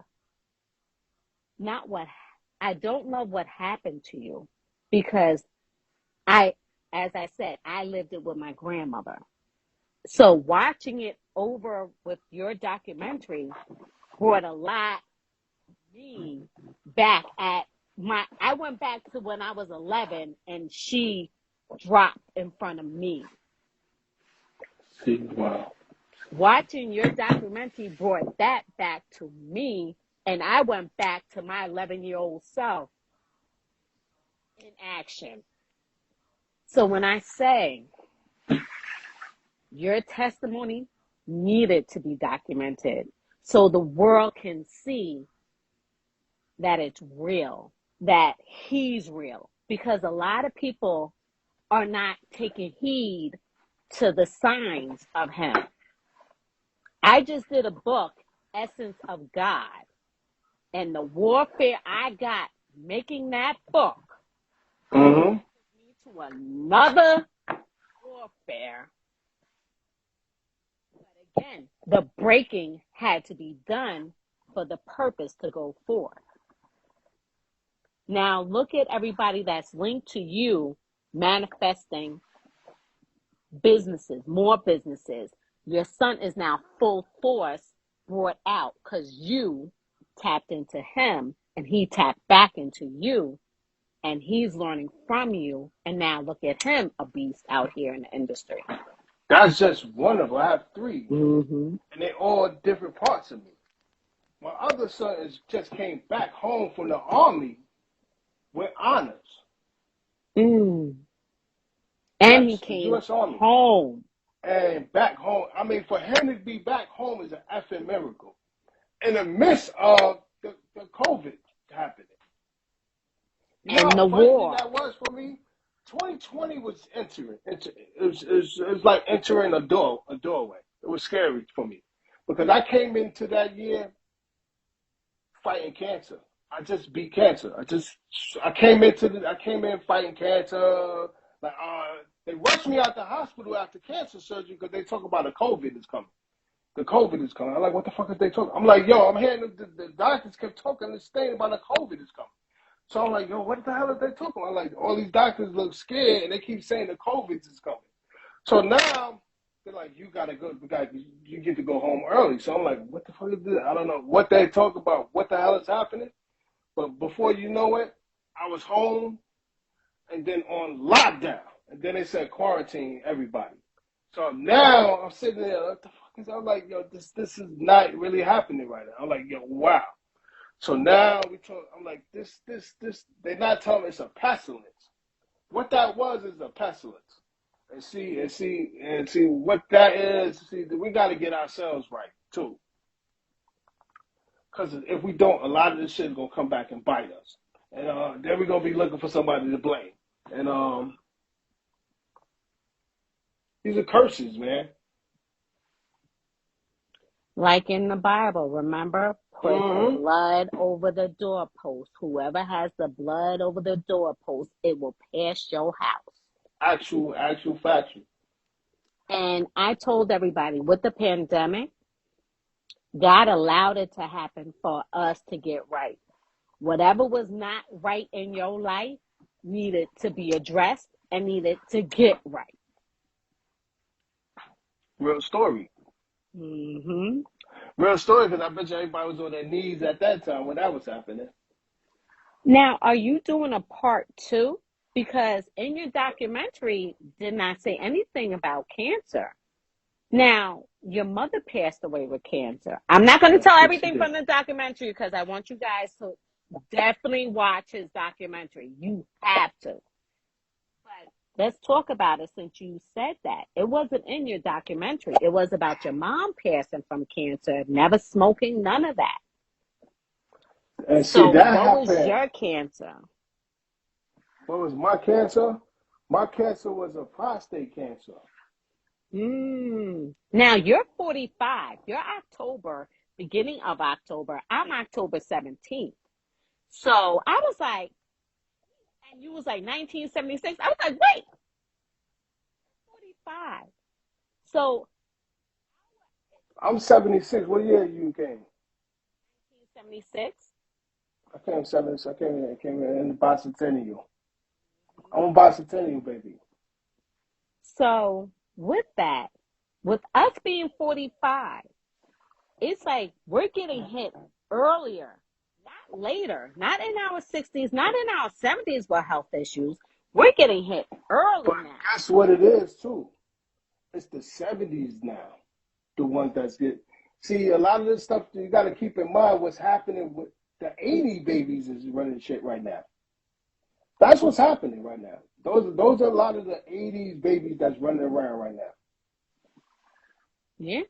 I don't love what happened to you, because as I said, I lived it with my grandmother. So watching it over with your documentary brought a lot of me back I went back to when I was 11 and she dropped in front of me. See, wow. Watching your documentary brought that back to me, and I went back to my 11-year-old self in action. So when I say your testimony needed to be documented so the world can see that it's real, that he's real, because a lot of people are not taking heed to the signs of him. I just did a book, Essence of God, and the warfare I got making that book to another warfare. But again, the breaking had to be done for the purpose to go forth. Now look at everybody that's linked to you manifesting businesses, more businesses. Your son is now full force brought out because you tapped into him and he tapped back into you, and he's learning from you. And now look at him, a beast out here in the industry. That's just one of them. I have 3. Mm-hmm. And they're all different parts of me. My other son just came back home from the army with honors. And yes, he came US Army. home. And back home, I mean, for him to be back home is an effing miracle. In the midst of the COVID happening. You And know the how funny war. that was for me? 2020 was entering. It was like entering a doorway. It was scary for me because I came into that year fighting cancer. I just beat cancer. I came in fighting cancer. Like they rushed me out the hospital after cancer surgery because they talk about the COVID is coming. The COVID is coming. I'm like, what the fuck is they talking? I'm like, yo, I'm hearing the doctors kept talking this thing about the COVID is coming. So I'm like, yo, what the hell are they talking about? I'm like, all these doctors look scared and they keep saying the COVID is coming. So now they're like, you get to go home early. So I'm like, what the fuck is this? I don't know what they talk about. What the hell is happening? But before you know it, I was home and then on lockdown. And then they said quarantine everybody. So now I'm sitting there, what the fuck is that? I'm like, yo, this is not really happening right now. I'm like, yo, wow. So now I'm like, this, they're not telling me it's a pestilence. What that was is a pestilence. And see what that is. See, we got to get ourselves right too. Because if we don't, a lot of this shit is gonna come back and bite us, and then we're gonna be looking for somebody to blame. And these are curses, man. Like in the Bible, remember? Put the Mm-hmm. blood over the doorpost. Whoever has the blood over the doorpost, it will pass your house. Actual factual. And I told everybody with the pandemic, God allowed it to happen for us to get right. Whatever was not right in your life needed to be addressed and needed to get right. Real story. Hmm. Real story, because I bet you everybody was on their knees at that time when that was happening. Now, are you doing a part two? Because in your documentary did not say anything about cancer. Now, your mother passed away with cancer. I'm not going to tell Yes, she everything did. from the documentary because I want you guys to definitely watch his documentary. You have to. But let's talk about it since you said that. It wasn't in your documentary. It was about your mom passing from cancer, never smoking, none of that. And see, So, that what was happened. your cancer? What was my cancer? My cancer was a prostate cancer. Now, you're 45. You're October, beginning of October. I'm October 17th. So, I was like, and you was like 1976. I was like, wait, 45. So, I'm 76. What year you came? 1976. I came 76. I came in the bicentennial. I'm a bicentennial, baby. So, with that, with us being 45, it's like we're getting hit earlier, not later, not in our 60s, not in our 70s with health issues. We're getting hit early But now. guess what it is, too? It's the 70s now, the ones that's good. See, a lot of this stuff, you got to keep in mind what's happening with the 80 babies is running shit right now. That's what's happening right now. Those are a lot of the 80s babies that's running around right now. Yeah.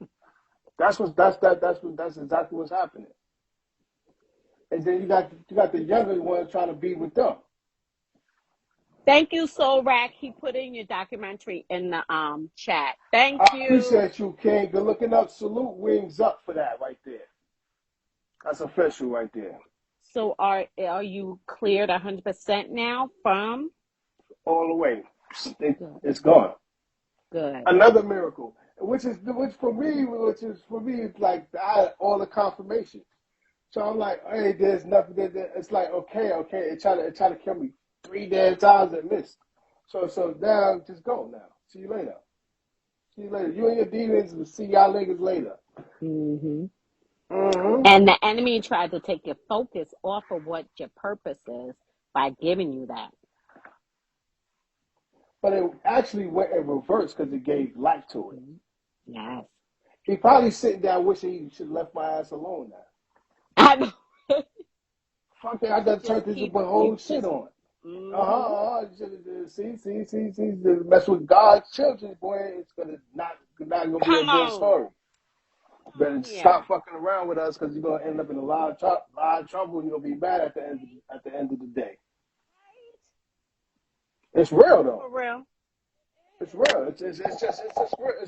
That's exactly what's happening. And then you got the younger ones trying to be with them. Thank you, Soul Rack. He put in your documentary in the chat. Thank I you. appreciate you, King. Good looking up. Salute, wings up for that right there. That's official right there. So are you cleared 100% now from? All the way. Good. It's gone. Good. Another miracle, which for me, it's like all the confirmation. So I'm like, hey, there's nothing. It's like, okay. It tried to kill me 3 damn times and missed. So now just go now. See you later. See you later. You and your demons will see y'all niggas later. Mm-hmm. Mm-hmm. And the enemy tried to take your focus off of what your purpose is by giving you that. But it actually went in reverse because it gave life to it. Yes. He probably sitting down wishing he should have left my ass alone now. I know. Fuck it, I got to turn this whole shit on. See, mess with God's children, boy. It's not gonna be a Come good on. story. Better stop fucking around with us because you're gonna end up in a lot of trouble. And you're gonna be mad at the end of the day. It's real though. For real. It's real. It's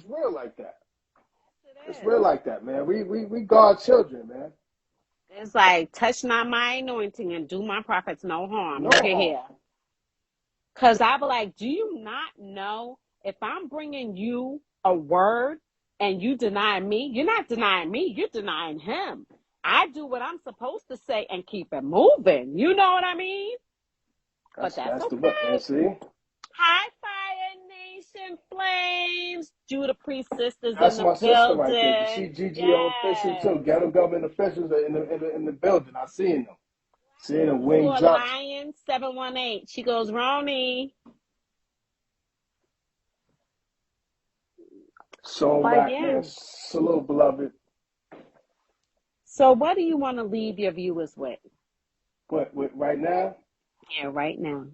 real like that. It's real like that, man. We God's children, man. It's like, touch not my anointing and do my prophets no harm. No Look at harm. here. Because I be like, do you not know if I'm bringing you a word and you deny me, you're not denying me, you're denying him. I do what I'm supposed to say and keep it moving. You know what I mean? But that's the okay. book. See? Hi, Fire Nation Flames. Judah Priest Sisters That's in my the sister right there. She building. GGO official too. Ghetto government officials are in the building. I seen them. Seeing them wings For up. Lion 718. She goes, Ronnie. So back, man. Salute, beloved. So what do you want to leave your viewers with? What right now? Yeah, right now.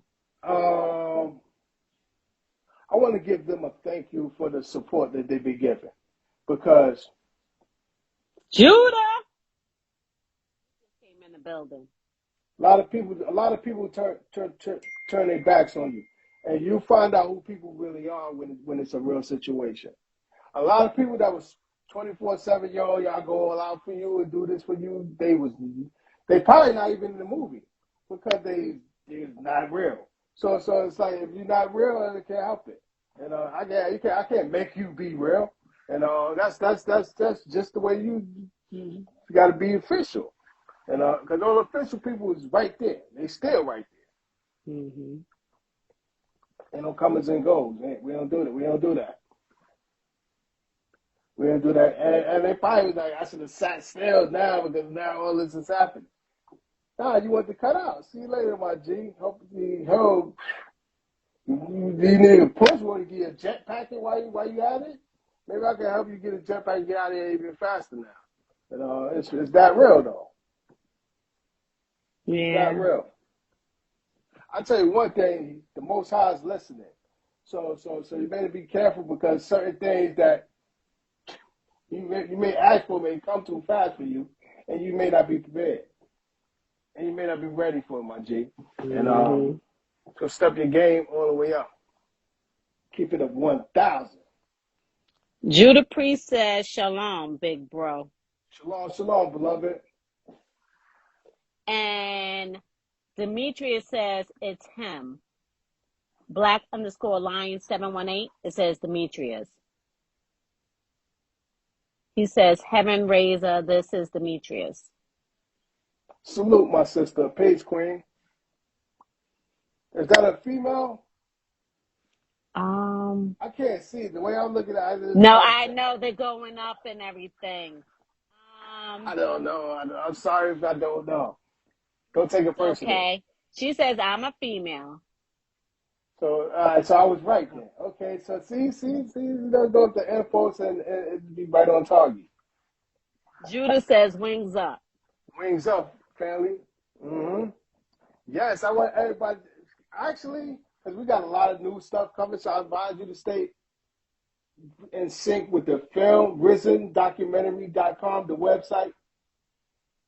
I want to give them a thank you for the support that they've been giving, because Judah came in the building. a lot of people turn their backs on you, and you find out who people really are when it's a real situation. A lot of people that was 24/7, yo, y'all go all out for you and do this for you. They probably not even in the movie because they're not real. So it's like if you're not real, you can't help it. And I can't make you be real. And that's just the way you got to be official. And because all official people is right there, they still right there. Mm-hmm. Ain't no comings and goes. We don't do that. We don't do that. We don't do that. And they probably was like, I should have sat still now because now all this has happened. Nah, you want to cut out. See you later, my G. Hope you help. You need a push. Want to get a jet packet while you at it? Maybe I can help you get a jet packet and get out of here even faster now. But it's that real though. Yeah. It's that real. I tell you one thing, the Most High is listening. So you better be careful because certain things that you may ask for may come too fast for you, and you may not be prepared, and you may not be ready for it, my G. And so step your game all the way up. Keep it at 1,000. Judah Priest says, "Shalom, big bro." Shalom, shalom, beloved. And Demetrius says it's him. Black_Lion 718. It says Demetrius. He says, HeavenRazah, this is Demetrius. Salute, my sister, Page Queen. Is that a female? I can't see it. The way I'm looking at it. No, I know they're going up and everything. I don't know. I'm sorry if I don't know. Don't take it personal. Okay. She says I'm a female. So I was right then. Okay, so see, let's go with the infos and it'd be right on target. Judah says wings up. Wings up, family. Yes, I want everybody, actually, because we got a lot of new stuff coming, so I advise you to stay in sync with the film, RisenDocumentary.com, the website.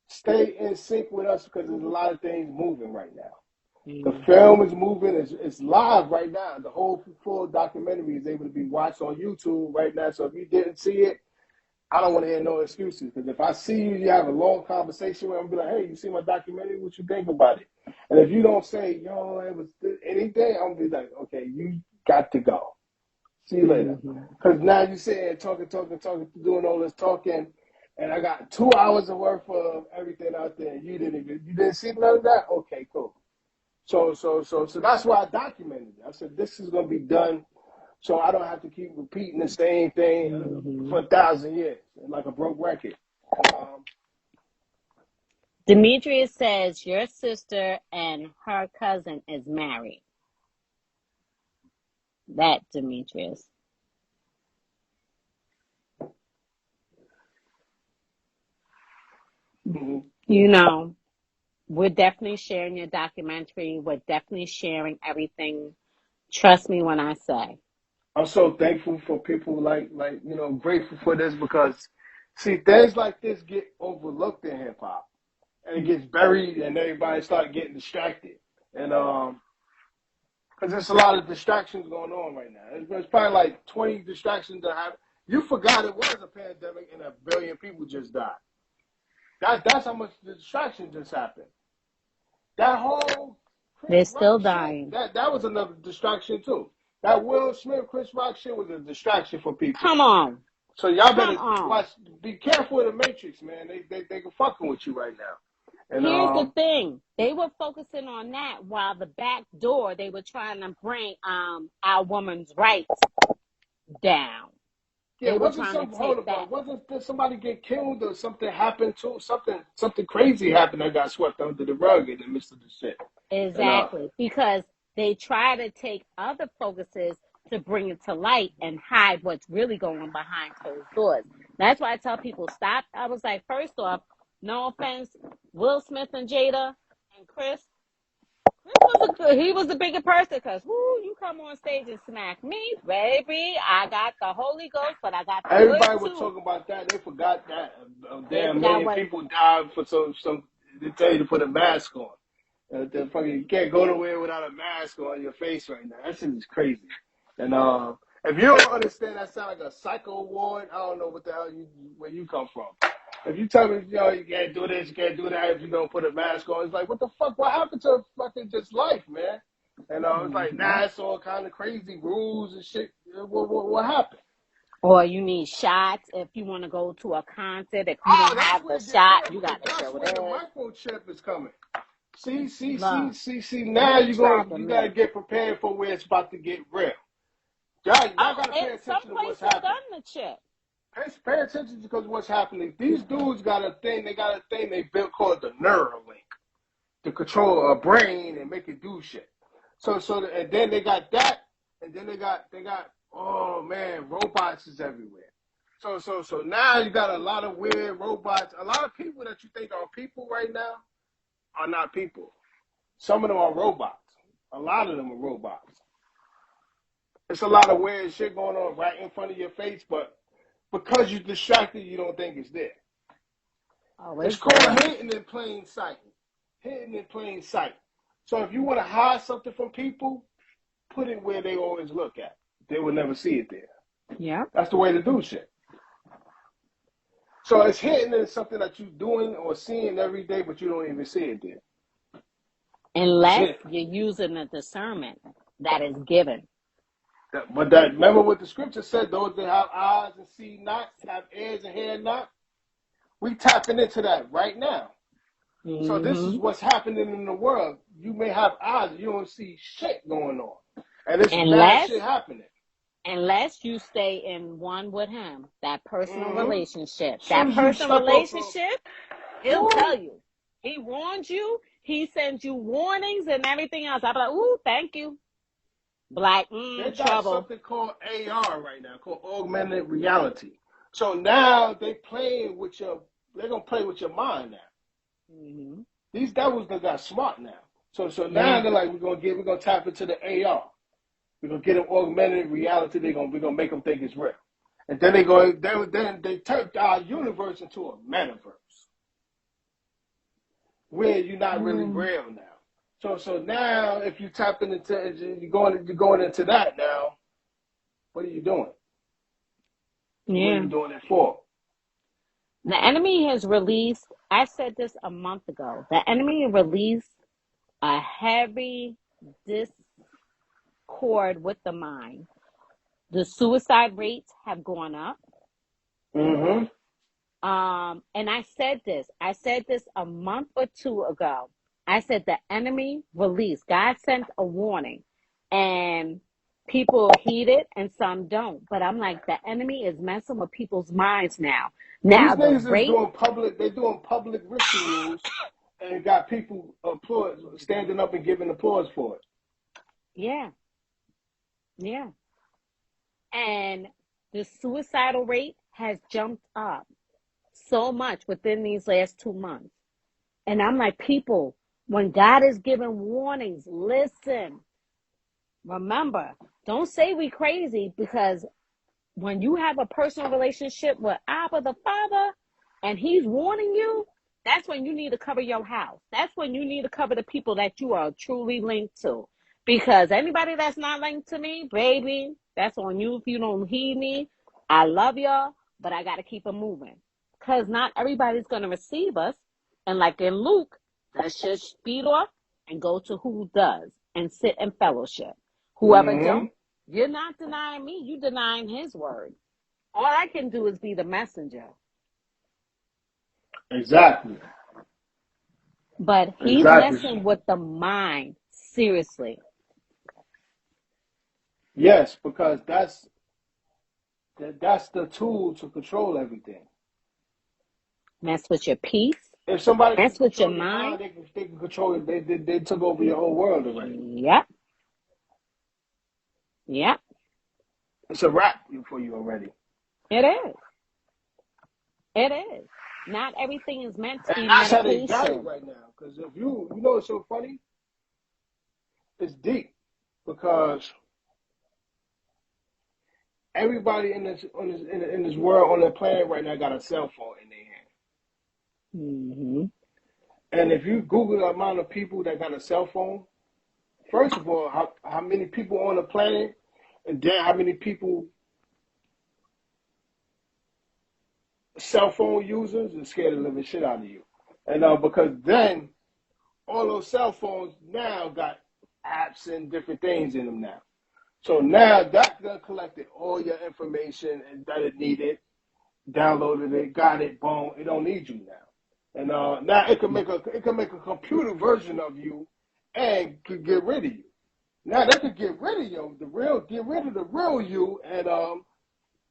Stay in sync with us because there's a lot of things moving right now. The film is moving. It's live right now. The whole full documentary is able to be watched on YouTube right now. So if you didn't see it, I don't want to hear no excuses. Because if I see you have a long conversation with me, I'm be like, hey, you see my documentary? What you think about it? And if you don't say, yo, it was anything, I'm going to be like, okay, you got to go. See you later. Because now you're sitting here talking, doing all this talking, and I got 2 hours of work for everything out there. You didn't see none of that? Okay, cool. So that's why I documented it. I said, this is going to be done so I don't have to keep repeating the same thing for 1,000 years, like a broke record. Demetrius says your sister and her cousin is married. That Demetrius. You know, we're definitely sharing your documentary. We're definitely sharing everything. Trust me when I say. I'm so thankful for people like grateful for this because, see, things like this get overlooked in hip hop, and it gets buried, and everybody start getting distracted, and because there's a lot of distractions going on right now. There's probably like 20 distractions that happen. You forgot it was a pandemic and 1 billion people just died. That's how much distraction just happened. That whole they're still dying. Shit, that was another distraction too. That Will Smith, Chris Rock shit was a distraction for people. Come on. So y'all better watch. Be careful of the Matrix, man. They can fucking with you right now. And, here's the thing: they were focusing on that while the back door they were trying to bring our women's rights down. Yeah, wasn't somebody get killed or something happened to something crazy happened that got swept under the rug in the midst of the shit? Exactly, because they try to take other focuses to bring it to light and hide what's really going behind closed doors. That's why I tell people stop. I was like, first off, no offense, Will Smith and Jada and Chris he was the bigger person because you come on stage and smack me, baby. I got the Holy Ghost, but I got the everybody was talking about that. They forgot that damn million people died for some. They tell you to put a mask on. You can't go nowhere without a mask on your face right now. That shit is crazy. And If you don't understand, that sound like a psycho ward. I don't know what the hell where you come from. If you tell me, you can't do this, you can't do that if you don't put a mask on, it's like, what the fuck? What happened to fucking just life, man? And it's like, nah, it's all kind of crazy rules and shit. What happened? Or you need shots if you want to go to a concert. If you don't have the shot, you got to show it. That's where the microchip is coming. See. Now Now you gotta get prepared for where it's about to get real. Y'all gotta pay attention to what's happening. Done the chip. Pay attention because what's happening. These dudes got a thing. They got a thing they built called the Neuralink to control a brain and make it do shit. And then they got that, and then they got. Oh man, robots is everywhere. So now you got a lot of weird robots. A lot of people that you think are people right now are not people. Some of them are robots. A lot of them are robots. It's a lot of weird shit going on right in front of your face, but because you're distracted, you don't think it's there. It's called hidden in plain sight. Hidden in plain sight. So if you want to hide something from people, put it where they always look at. They will never see it there. Yeah. That's the way to do shit. So it's hidden in something that you're doing or seeing every day, but you don't even see it there. Unless you're using the discernment that is given. But remember what the scripture said, those that have eyes and see not, have ears and hear not. We tapping into that right now. Mm-hmm. So this is what's happening in the world. You may have eyes, you don't see shit going on. And it's bad shit happening. Unless you stay in one with him, that personal relationship. That personal relationship, he'll tell you. He warns you. He sends you warnings and everything else. I'm like, ooh, thank you. Black, they got trouble. Something called AR right now, called augmented reality. So now they're going to play with your mind now. Mm-hmm. These devils that got smart now. So now they're like, we're going to tap into the AR. We're gonna get them augmented reality. We're gonna make them think it's real, and then they turn our universe into a metaverse where you're not really real now. So now, if you tap into you're going into that now, what are you doing? Yeah. What are you doing it for? The enemy has released. I said this a month ago. The enemy released a heavy discord with the mind. The suicide rates have gone up. Mm-hmm. And I said this a month or two ago. I said the enemy released. God sent a warning, and people heed it and some don't. But I'm like, the enemy is messing with people's minds now. Now these niggas is doing public. They're doing public rituals and got people standing up and giving applause for it. Yeah. And the suicidal rate has jumped up so much within these last 2 months. And I'm like, people, when God is giving warnings, listen. Remember, don't say we crazy, because when you have a personal relationship with Abba the Father and he's warning you, that's when you need to cover your house. That's when you need to cover the people that you are truly linked to. Because anybody that's not linked to me, baby, that's on you if you don't heed me. I love y'all, but I got to keep it moving. Because not everybody's going to receive us. And like in Luke, let's just speed off and go to who does and sit in fellowship. Whoever don't, you're not denying me. You're denying his word. All I can do is be the messenger. Exactly. But he's messing with the mind, seriously. Yes, because that's the tool to control everything. Mess with your peace. If somebody mess with your mind, they can control it. They took over your whole world already. Yep. It's a wrap for you already. It is. Not everything is meant to be that's medication. How they got it right now. Because if you know what's so funny? It's deep. Because everybody in this world, on the planet right now, got a cell phone in their hand. Mm-hmm. And if you Google the amount of people that got a cell phone, first of all, how many people on the planet, And then how many people, cell phone users, are scared of the living shit out of you. And because then all those cell phones now got apps and different things in them now. So now that done collected all your information and that it needed, downloaded it, got it, boom, it don't need you now. And now it can make a computer version of you and could get rid of you. Now they could get rid of you, get rid of the real you and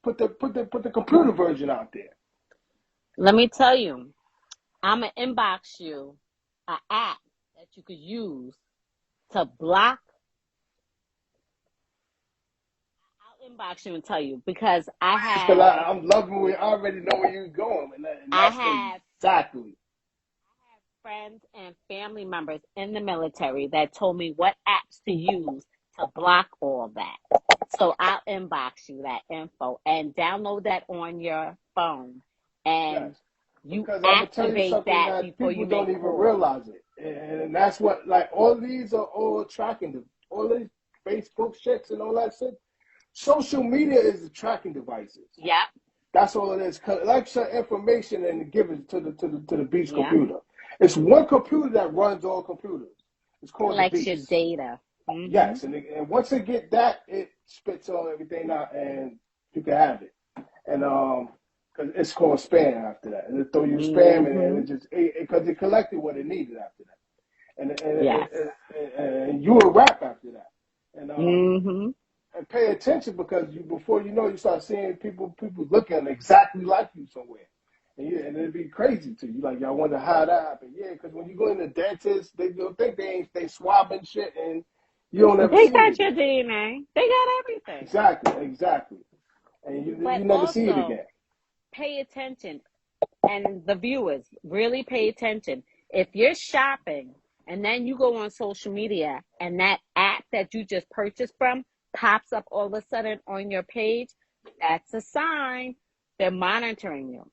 put the computer version out there. Let me tell you, I'm going to inbox you an app that you could use to block. I'll inbox you and tell you because I have. I'm loving where I already know where you're going. And that's exactly. I have friends and family members in the military that told me what apps to use to block all that. So I'll inbox you that info and download that on your phone. And you activate that before you make calls. People don't even realize it. And that's what, like, all these are all tracking, all these Facebook shits and all that shit. Social media is the tracking devices. Yeah. That's all it is. Collect your information and give it to the beast computer. It's one computer that runs all computers. It's called the beast. Collects your data. Mm-hmm. Yes, and once it get that, it spits all everything out, and you can have it. And because it's called spam after that, and it throw you spam, and it just because it collected what it needed after that, and you will rap after that, and and pay attention because before you know, you start seeing people looking exactly like you somewhere. And it'd be crazy to you. Like, y'all wonder how that happened. Yeah, because when you go in the dentist, they don't think they swabbing shit, and you don't ever see it. They got your DNA. They got everything. Exactly. And you never see it again. Pay attention, and the viewers really pay attention. If you're shopping and then you go on social media and that app that you just purchased from pops up all of a sudden on your page, that's a sign they're monitoring you.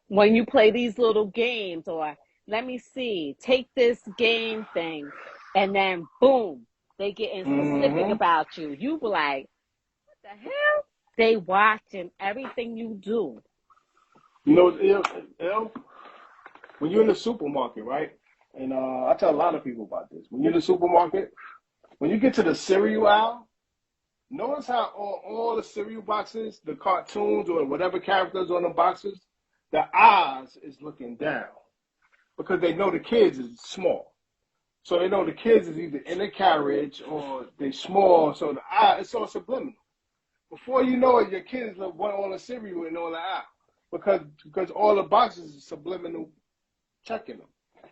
When you play these little games, or let me see, take this game thing, and then boom, they getting specific about you. You be like, what the hell? They watching everything you do. You know, when you're in the supermarket, right? And I tell a lot of people about this. When you're in the supermarket, when you get to the cereal aisle, notice how on all the cereal boxes, the cartoons or whatever characters on the boxes, the eyes is looking down because they know the kids is small. So they know the kids is either in the carriage or they small. So the eye, it's all subliminal. Before you know it, your kids want all the cereal and all the eye because all the boxes is subliminal checking them.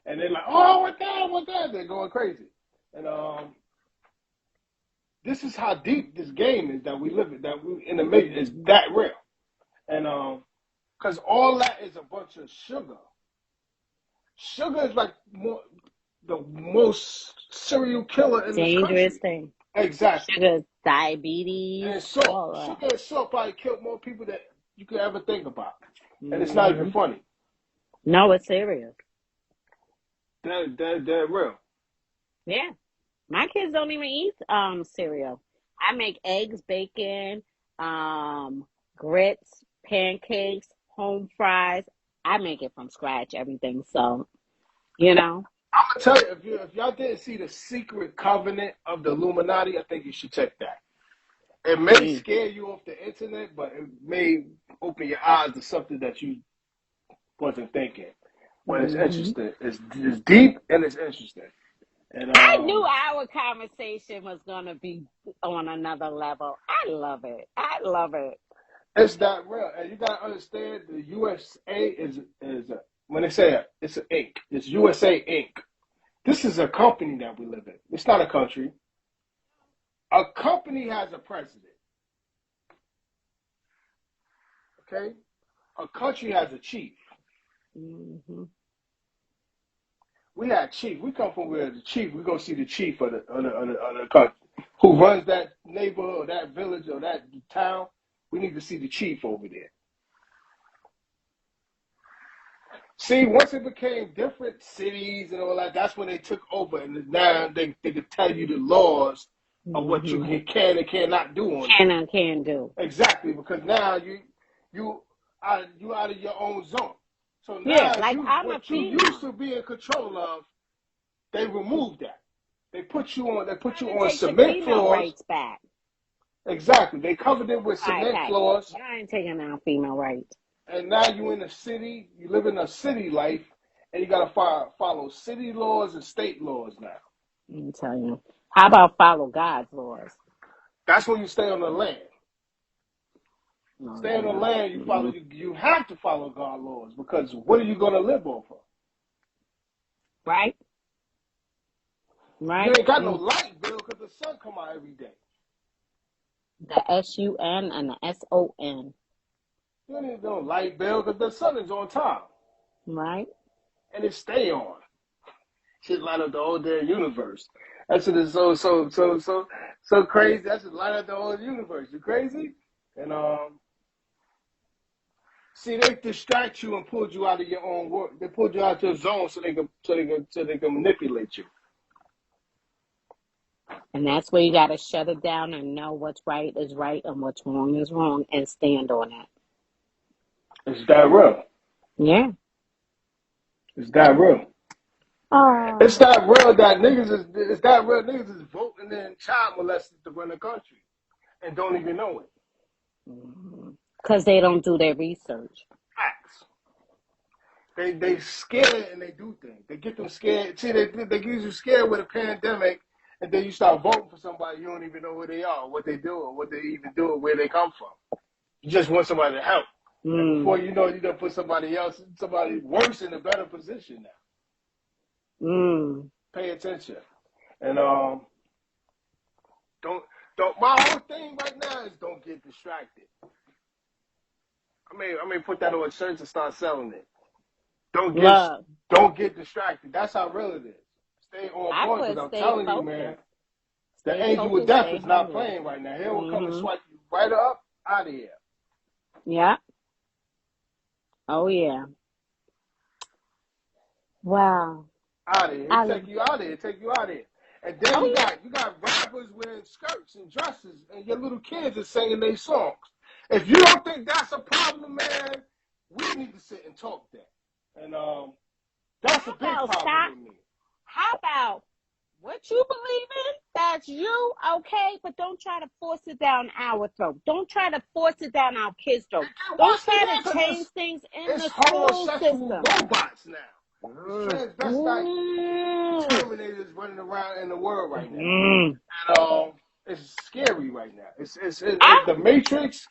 And they're like, oh, what that? They're going crazy. And this is how deep this game is that we live in, that we in the middle is that real. And because all that is a bunch of sugar. Sugar is like the most serial killer in this country. Dangerous thing. Exactly. Sugar, diabetes. And salt. Sugar and salt probably killed more people than you could ever think about. And it's not even funny. No, it's serious. They're real. Yeah. My kids don't even eat cereal. I make eggs, bacon, grits, pancakes, home fries. I make it from scratch, everything. So, you know. I'm gonna tell you, if y'all didn't see the secret covenant of the Illuminati, I think you should check that. It may scare you off the internet, but it may open your eyes to something that you wasn't thinking. But it's interesting. It's deep and it's interesting. And I knew our conversation was gonna be on another level. I love it. It's that real, and you gotta understand the USA is when they say it's an Inc. It's USA Inc. This is a company that we live in. It's not a country. A company has a president. Okay, a country has a chief. We had chief. We come from where the chief. We go see the chief of the country who runs that neighborhood, or that village, or that town. We need to see the chief over there. See, once it became different cities and all that, that's when they took over, and now they could tell you the laws of what you Mm-hmm. can and cannot do on Can there. and can do. Exactly, because now you out of your own zone. So Yeah, now like I'm a what you used female. to be in control of, they removed that. They put you Trying to on take the cement female floors. rights back. Exactly. They covered it with cement Okay. floors. Y'all ain't taking our female rights. And now you in the city, you live in a city life, and you gotta follow city laws and state laws now. Let me tell you. How about follow God's laws? That's when you stay on the land. No, Stay on the yeah. land, you have to follow God laws, because what are you gonna live off of? Right? You Right? ain't got no light bill because the sun come out every day. The SUN and the SON. You don't need no light bill because the sun is on top Right? and it stay on. Shit light up the whole damn universe. That shit is so crazy. That shit light up the whole universe. You crazy? And see, they distract you and pulled you out of your own work. They pulled you out of your zone so they can manipulate you. And that's where you got to shut it down and know what's right is right and what's wrong is wrong and stand on it. It's that real. Yeah. It's that real. Oh. It's that real that it's that real niggas is voting in child molesters to run the country and don't even know it. Because they don't do their research. Facts. They scared and they do things. They get them scared. See, they get you scared with a pandemic, and then you start voting for somebody you don't even know who they are, what they do, or what they even do, or where they come from. You just want somebody to help. And before you know it, you done put somebody worse in a better position now. Pay attention. And don't my whole thing right now is don't get distracted. I may put that on a shirt and start selling it. Don't get distracted. That's how real it is. Stay on point, because I'm telling you, man, the angel with death is not playing right now. He'll come and swipe you right up out of here. Yeah. Oh yeah. Wow. Out of here. He'll take you out of here. And then you got rappers wearing skirts and dresses, and your little kids are singing their songs. If you don't think that's a problem, man, we need to sit and talk that. And that's a big problem with me. How about what you believe in? That's you, okay? But don't try to force it down our throat. Don't try to force it down our kids' throat. Don't try to change things in the school system. Robots now. Transvestite Terminators running around in the world right now. And it's scary right now. It's the Matrix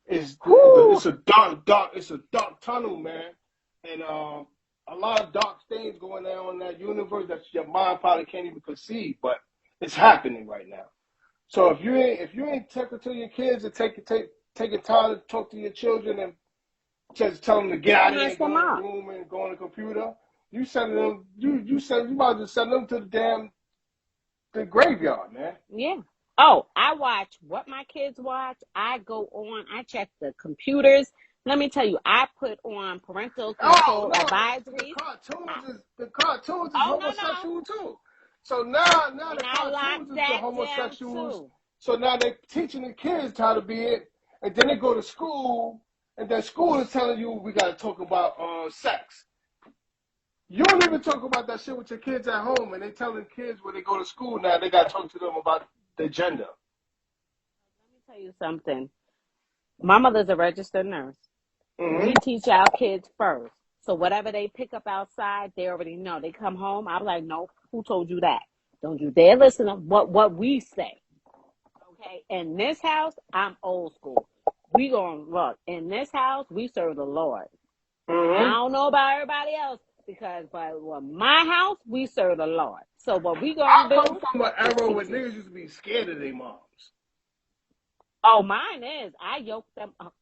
is it's a dark tunnel, man. And a lot of dark things going on in that universe that your mind probably can't even conceive, but it's happening right now. So if you ain't talking to your kids and taking time to talk to your children and just tell them to get out of here and go in the room and go on the computer, you might just send them to the graveyard, man. Yeah. Oh, I watch what my kids watch. I go on, I check the computers. Let me tell you, I put on parental control advisories. The cartoons is homosexual too. So now the cartoons is the homosexuals. So now they're teaching the kids how to be it, and then they go to school, and then school is telling you we got to talk about sex. You don't even talk about that shit with your kids at home, and they telling kids when they go to school now they got to talk to them about the gender. Let me tell you something. My mother's a registered nurse. We teach our kids first. So whatever they pick up outside, they already know. They come home, I'm like, no, who told you that? Don't you dare listen to what we say. Okay? In this house, I'm old school. We gonna look. In this house, we serve the Lord. I don't know about everybody else, but my house, we serve the Lord. So what we gonna do? I come from an era where niggas used to be scared of their moms. Oh, mine is. I yoke them up.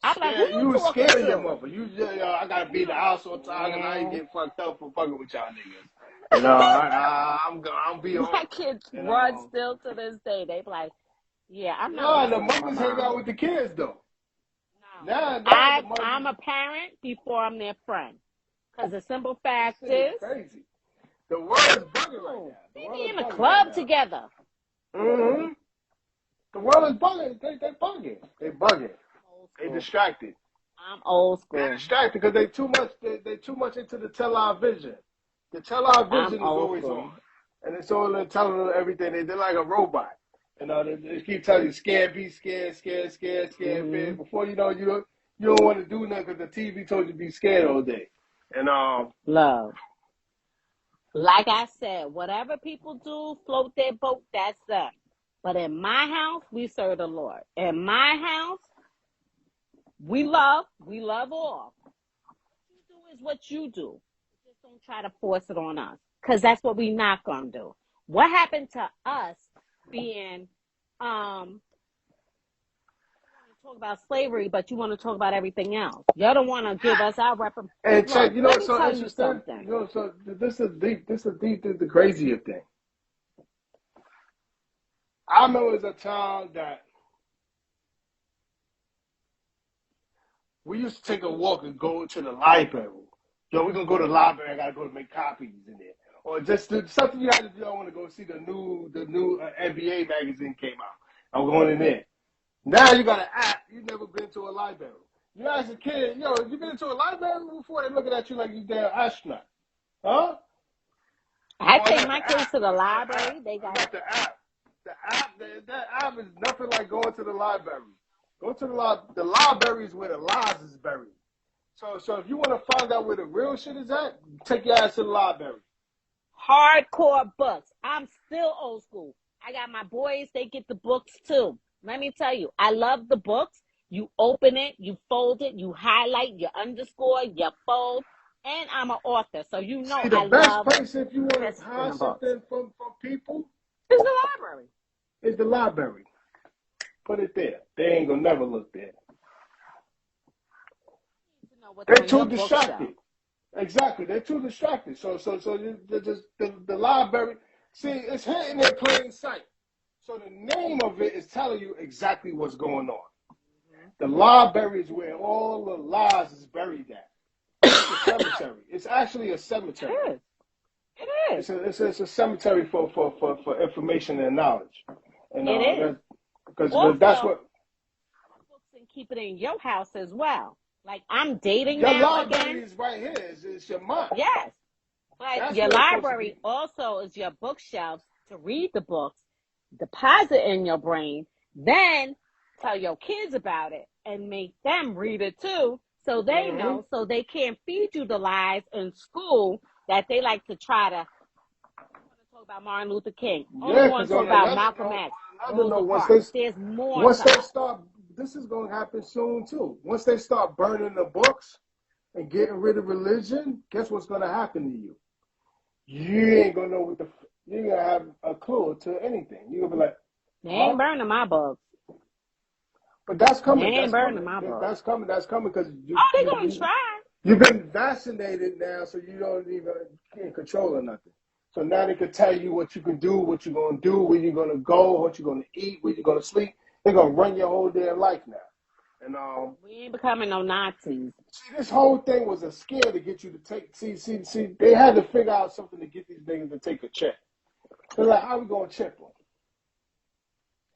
I'm like, you was scared of your mother. I gotta be in the house on time, and I ain't get fucked up for fucking with y'all niggas. I'm be on. My kids run still to this day. They be like, yeah, I'm not. No, the mothers hang out with the kids though. No. I'm a parent before I'm their friend. Because the simple fact is, crazy. The world is bugging right now. They be in a club together. Mm-hmm. The world is bugging. They bugging. They bugging. Old They school. distracted. I'm old They're school. distracted because they too much. They too much into the television. The television is Old always school. on, and it's all telling them everything. They're like a robot. You know, they keep telling you scared, be scared, scared, scared, scared, fear. Mm-hmm. Before you know, you don't want to do nothing because the TV told you to be scared all day. And Love. Like I said, whatever people do, float their boat, that's them. But in my house, we serve the Lord. In my house, we love all. What you do is what you do. Just don't try to force it on us. Because that's what we not gonna do. What happened to us being talk about slavery, but you want to talk about everything else. Y'all don't want to give us our and check, Look, you know let what's me so tell you interesting? something. You know, so this is deep. This is deep. This is the crazier thing. I remember as a child that we used to take a walk and go to the library. Yo, we're gonna go to the library. I gotta go to make copies in there, or just something you had to do. I want to go see the new NBA magazine came out. I'm going in there. Now you got an app. You've never been to a library. You ask a kid, yo, you been to a library before? They're looking at you like you damn astronaut, huh? I Oh, I take got my the kids app. to the I got the app. library. They I got got the app. The app. That app is nothing like going to the library. Go to the library is where the lies is buried. So if you want to find out where the real shit is at, take your ass to the library. hardcore books. I'm still old school. I got my boys, they get the books too. Let me tell you, I love the books. You open it, you fold it, you highlight, you underscore, you fold, and I'm an author. So you know See, the I best love place if you want to risking hide the books. something from people It's the library. is the library. Put it there. They ain't gonna never look there. You know what's They're on too your bookshelf. distracted. Exactly, they're too distracted. So the library. See, it's hidden in plain sight. So the name of it is telling you exactly what's going on. The library is where all the lies is buried at. It's a cemetery. It's actually a cemetery. It is. It is. It's a cemetery for information and knowledge. And It is. because that's Also, what books and keep it in your house as well. Like I'm dating your now library again. is right here. It's your mind. Yes. But That's your where it's supposed to library be. also is your bookshelves to read the books, deposit in your brain, then tell your kids about it and make them read it too so they Mm-hmm. know so they can't feed you the lies in school that they like to try to talk about Martin Luther King. Only Yeah, want because to talk on about another Malcolm note, X, on another Rosa note, Parks. There's more once to they us. start, this is going to happen soon too. Once they start burning the books and getting rid of religion, guess what's going to happen to you? You ain't gonna know you ain't gonna have a clue to anything. You're gonna be like, They huh? ain't burning my books. But that's They coming. ain't That's burning coming. my books. That's coming. That's coming because Oh, they gonna try. you've been vaccinated now, so you don't even can't control or nothing. So now they can tell you what you can do, what you're gonna do, where you're gonna go, what you're gonna eat, where you're gonna sleep. They're gonna run your whole damn life now. And We ain't becoming no Nazis. see, this whole thing was a scare to get you to take. See. They had to figure out something to get these niggas to take a check. They're like, how we gonna chip them?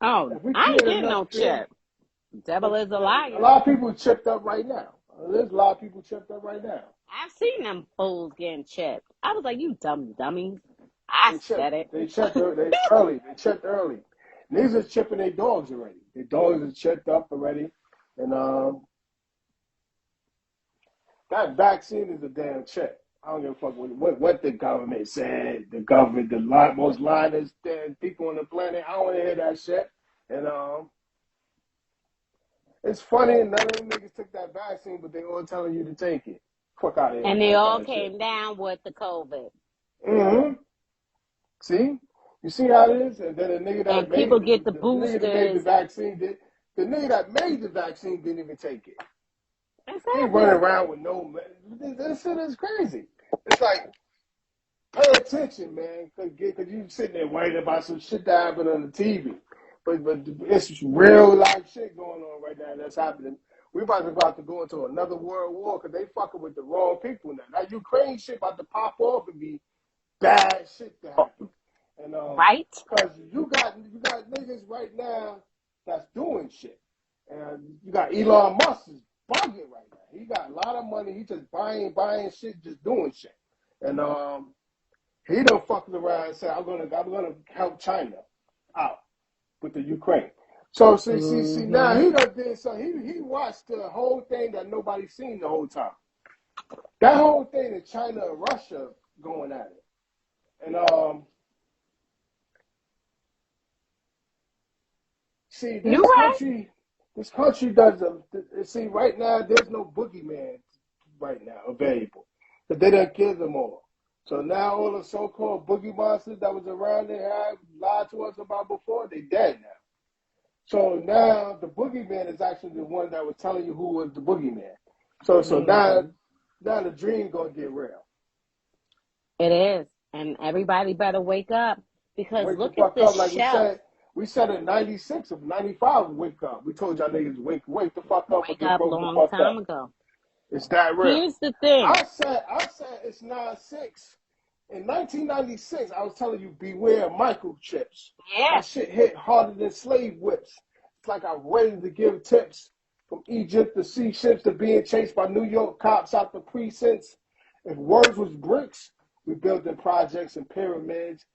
Oh, If we I ain't create getting enough no fear, chip. Devil but is a a liar. lot of people chipped up right now. There's a lot of people chipped up right now. I've seen them fools getting chipped. I was like, you dumb dummies. I They chipped. said it. They chipped early. They chipped early. Niggas are chipping their dogs already. Their dogs are chipped up already. And that vaccine is a damn chip. I don't give a fuck what the government said. The government, most liners, people on the planet. I don't want to hear that shit. And it's funny, none of them niggas took that vaccine, but they all telling you to take it. Fuck out of here And with they that all kind of shit. came down with the COVID. Mm-hmm. See? You see how it is? And then the nigga that And people made get the the nigga that made the boosters. vaccine the nigga that made the vaccine didn't even take it. He running Exactly. around with no this shit is crazy. It's like pay attention, man, because you sitting there worried about some shit that happened on the TV. But it's real life shit going on right now that's happening. We're about to go into another world war because they fucking with the wrong people now. That Ukraine shit about to pop off and be bad shit to happen. And Right? because you got niggas right now that's doing shit. And you got Elon Musk is bugging right now. He got a lot of money. He just buying shit, just doing shit. And he done fucking around and said, I'm gonna help China out with the Ukraine. So see now he done did so he watched the whole thing that nobody seen the whole time. That whole thing in China and Russia going at it. And see You right. this country does see right now there's no boogeyman right now available. But they done killed them all. So now all the so-called boogie monsters that was around there had lied to us about before, they dead now. So now the boogeyman is actually the one that was telling you who was the boogeyman. So now the dream gonna get real. It is. And everybody better wake up because Wake look the at fuck this up, like shelf. we said in 96 of 95 wake up. We told y'all niggas wake the fuck up or Wake get up broke the long fuck time up. ago. It's that real. Here's the thing. I said it's 9-6. In 1996, I was telling you beware microchips. Yeah. That shit hit harder than slave whips. It's like I waited to give tips from Egypt to sea ships to being chased by New York cops out the precincts. If words was bricks, we building projects and pyramids.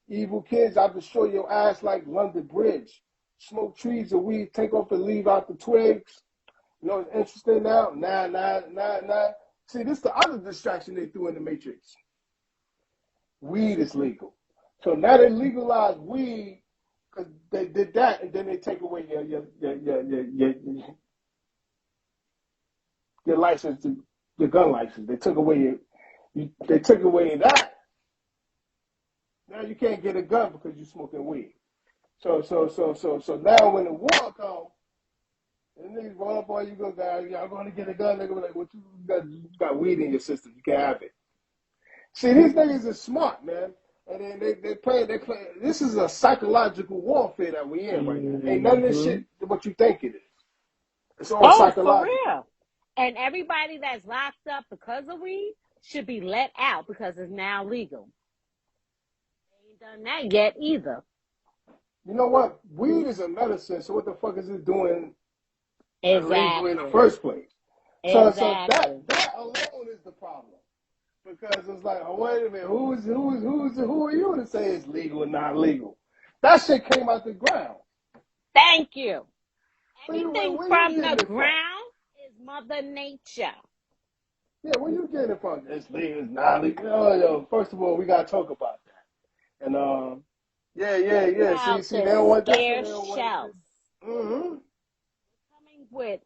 Evil kids, I'll destroy your ass like London Bridge. Smoke trees or weed, take off and leave out the twigs. You know what's interesting now? Nah. See, this is the other distraction they threw in the Matrix. Weed is legal. So now they legalize weed because they did that, and then they take away your license, your gun license. They took away that. Now you can't get a gun because you're smoking weed. So now when the war comes, and niggas roll up on you, go, guys, y'all going to get a gun? They're gonna be like, what you got weed in your system? You can't have it. See, these niggas are smart, man. And then they play. This is a psychological warfare that we in right now. Ain't none of this shit what you think it is. It's all psychological. For real. And everybody that's locked up because of weed should be let out because it's now legal. They ain't done that yet either. You know what? Weed is a medicine, so what the fuck is it doing illegal in the Exactly. first place? Exactly. So that alone is the problem. Because it's like, oh, wait a minute, who are you to say it's legal and not legal? That shit came out the ground. Thank you. Anything from the ground is Mother Nature. Yeah, where you getting it from? It's legal, it's not legal. Yo, first of all, we gotta talk about that. And yeah. See, they don't want that. Scare shelves. Mm-hmm. We're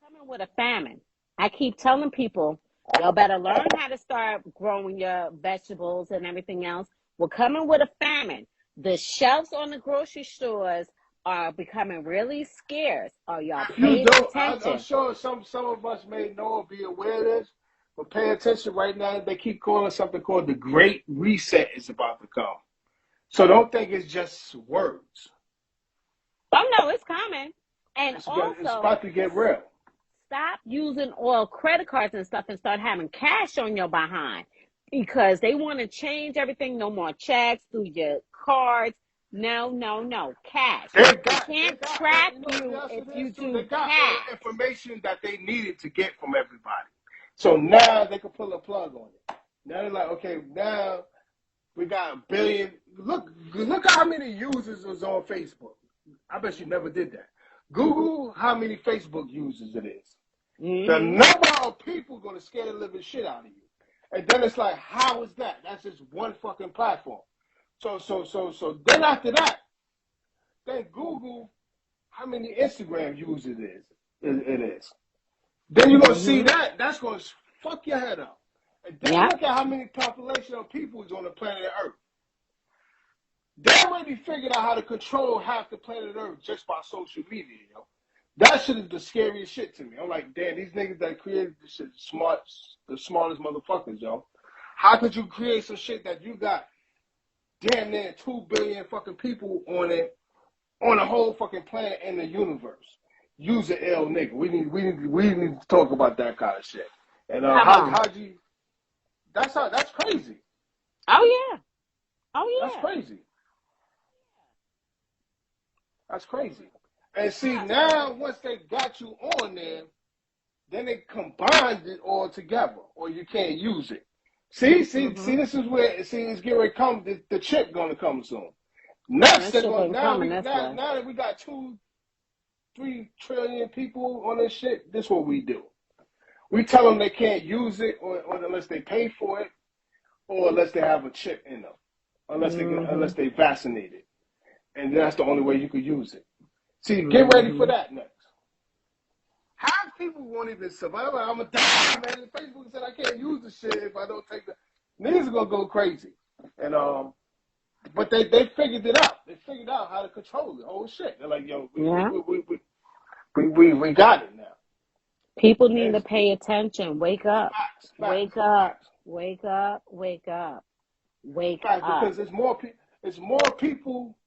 coming with a famine. I keep telling people, y'all better learn how to start growing your vegetables and everything else. We're coming with a famine. The shelves on the grocery stores are becoming really scarce. Are y'all paying attention? I'm sure some of us may know or be aware of this, but pay attention right now. They keep calling something called the Great Reset is about to come. So don't think it's just words. Oh no, it's coming. And it's also, about to get real. Stop using all credit cards and stuff and start having cash on your behind because they want to change everything. No more checks through your cards. No. Cash. They can't track you if you do They got cash. all the information that they needed to get from everybody. So now they can pull a plug on it. Now they're like, okay, now we got 1 billion. Look how many users was on Facebook. I bet you never did that. Google how many Facebook users it is. The number of people going to scare the living shit out of you. And then it's like, how is that? That's just one fucking platform. So then after that, then Google how many Instagram users it is. Then you're going to see that. That's going to fuck your head up. And then look at how many population of people is on the planet Earth. They already figured out how to control half the planet Earth just by social media, yo. That shit is the scariest shit to me. I'm like, damn, these niggas that created this shit the smartest motherfuckers, yo. How could you create some shit that you got damn near 2 billion fucking people on it, on the whole fucking planet in the universe? Use an L nigga. We need to talk about that kind of shit. And that's crazy. Oh yeah. That's crazy. That's crazy. And see, now once they got you on there, then they combined it all together, or you can't use it. See, this is where it's getting ready to come. The chip gonna come soon. Next, they're going now that we got 2-3 trillion people on this shit. This is what we do. We tell them they can't use it, or unless they pay for it, or unless they have a chip in them, unless they vaccinated, and that's the only way you could use it. See, get ready for that next. Half people won't even survive. I'm gonna die, man. Facebook said I can't use the shit if I don't take the. Niggas are gonna go crazy, and but they figured it out. They figured out how to control the whole shit. They're like, yo, we got it now. People need to pay attention. Wake up. Facts. Wake up. Wake up. Wake up. Wake up. Because there's more people